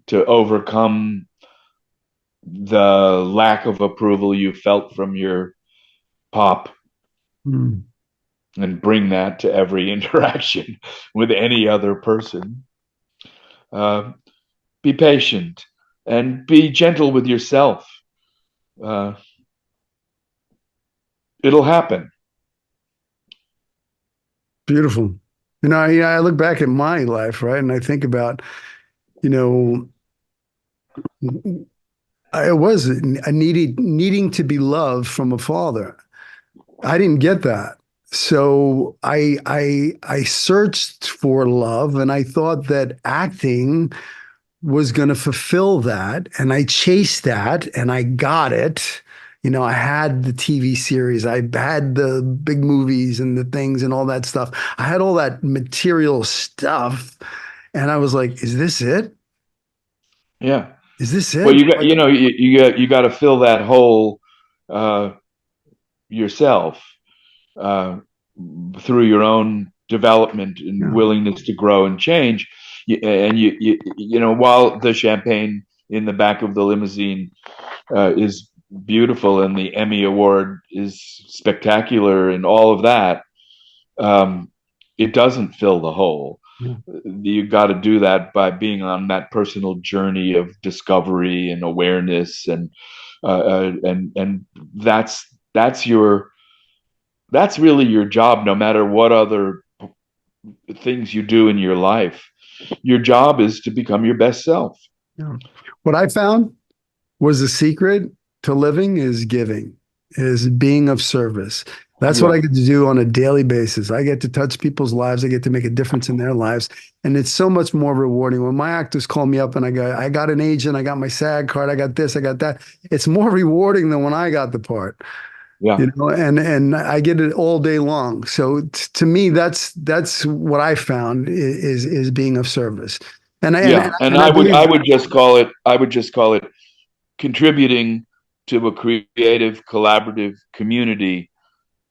to overcome the lack of approval you felt from your pop
Hmm.
and bring that to every interaction with any other person. Uh, be patient and be gentle with yourself. Uh, it'll happen.
Beautiful. I look back at my life, right, and I think about, you know, I was a needing to be loved from a father. I didn't get that. So I searched for love, and I thought that acting was going to fulfill that. And I chased that and I got it. You know, I had the TV series, I had the big movies and the things and all that stuff. I had all that material stuff. And I was like, is this it?
Yeah.
Is this
Well,
it?
you got,
Like,
you know, you got to fill that hole uh, yourself uh, through your own development and
yeah,
willingness to grow and change. And you know, while the champagne in the back of the limousine is beautiful and the Emmy Award is spectacular and all of that, um, it doesn't fill the hole.
yeah.
You got to do that by being on that personal journey of discovery and awareness, and that's your that's really your job. No matter what other things you do in your life, your job is to become your best self.
Yeah. What I found was the secret to living is giving, is being of service. That's what I
Yeah,
get to do on a daily basis. I get to touch people's lives. I get to make a difference in their lives. And it's so much more rewarding. When my actors call me up and I got an agent, I got my SAG card, I got this, I got that. It's more rewarding than when I got the part,
yeah,
you know, and I get it all day long. So to me, that's what I found is being of service. And I, and,
yeah. And
and I
I
believe,
would just call it contributing to a creative, collaborative community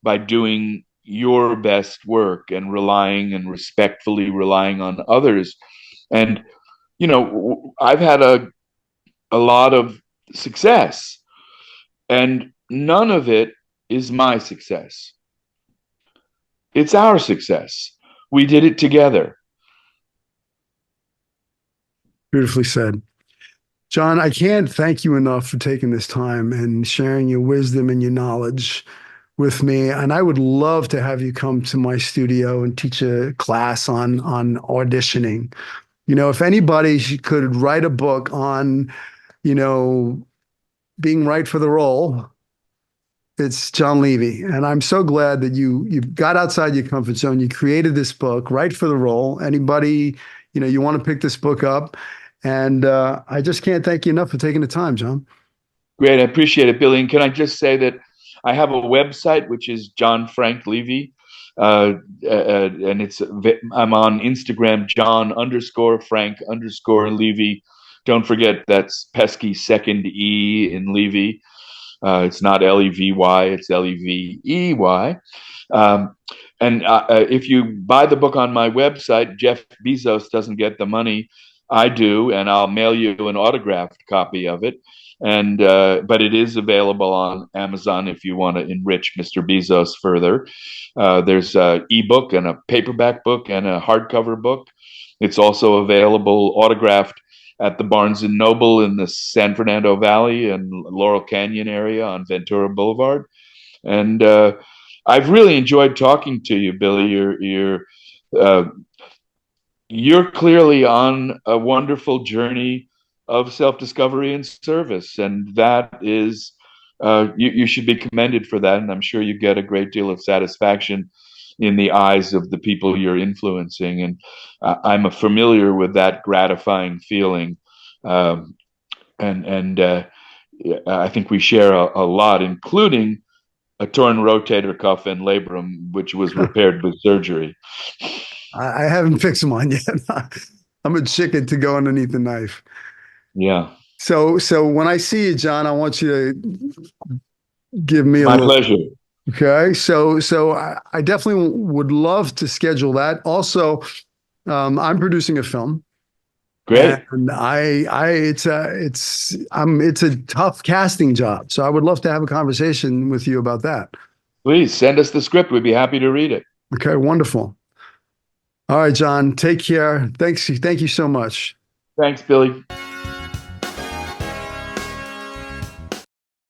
by doing your best work and relying and respectfully relying on others. And you know, I've had a lot of success, and none of it is my success. It's our success. We did it together.
beautifully said. John, I can't thank you enough for taking this time and sharing your wisdom and your knowledge with me. And I would love to have you come to my studio and teach a class on auditioning. You know, if anybody could write a book on, you know, being right for the role, it's John Levey. And I'm so glad that you got outside your comfort zone. You created this book, Right for the Role. Anybody, you know, you want to pick this book up. And I just can't thank you enough for taking the time, John.
Great, I appreciate it, Billy. And can I just say that I have a website which is John Frank Levey, and I'm on Instagram, John underscore Frank underscore Levey. Don't forget that's pesky second E in Levey. It's not Levy, it's Levey. Um, and if you buy the book on my website, Jeff Bezos doesn't get the money. I do, and I'll mail you an autographed copy of it. And but it is available on Amazon if you want to enrich Mr. Bezos further. There's an ebook and a paperback book and a hardcover book. It's also available autographed at the Barnes and Noble in the San Fernando Valley and Laurel Canyon area on Ventura Boulevard. And I've really enjoyed talking to you, Billy. Uh, you're clearly on a wonderful journey of self-discovery and service, and that is you should be commended for that. And I'm sure you get a great deal of satisfaction in the eyes of the people you're influencing. And I'm familiar with that gratifying feeling, um, and I think we share a lot, including a torn rotator cuff and labrum, which was repaired with surgery.
I haven't fixed mine yet. I'm a chicken to go underneath the knife.
Yeah,
So when I see you, John, I want you to give me a
my
look.
pleasure.
Okay. So I definitely would love to schedule that. Also, I'm producing a film.
Great.
And it's a tough casting job. So I would love to have a conversation with you about that.
Please send us the script. We'd be happy to read it.
Okay, wonderful. All right, John, take care. Thanks. Thank you so much.
Thanks, Billy.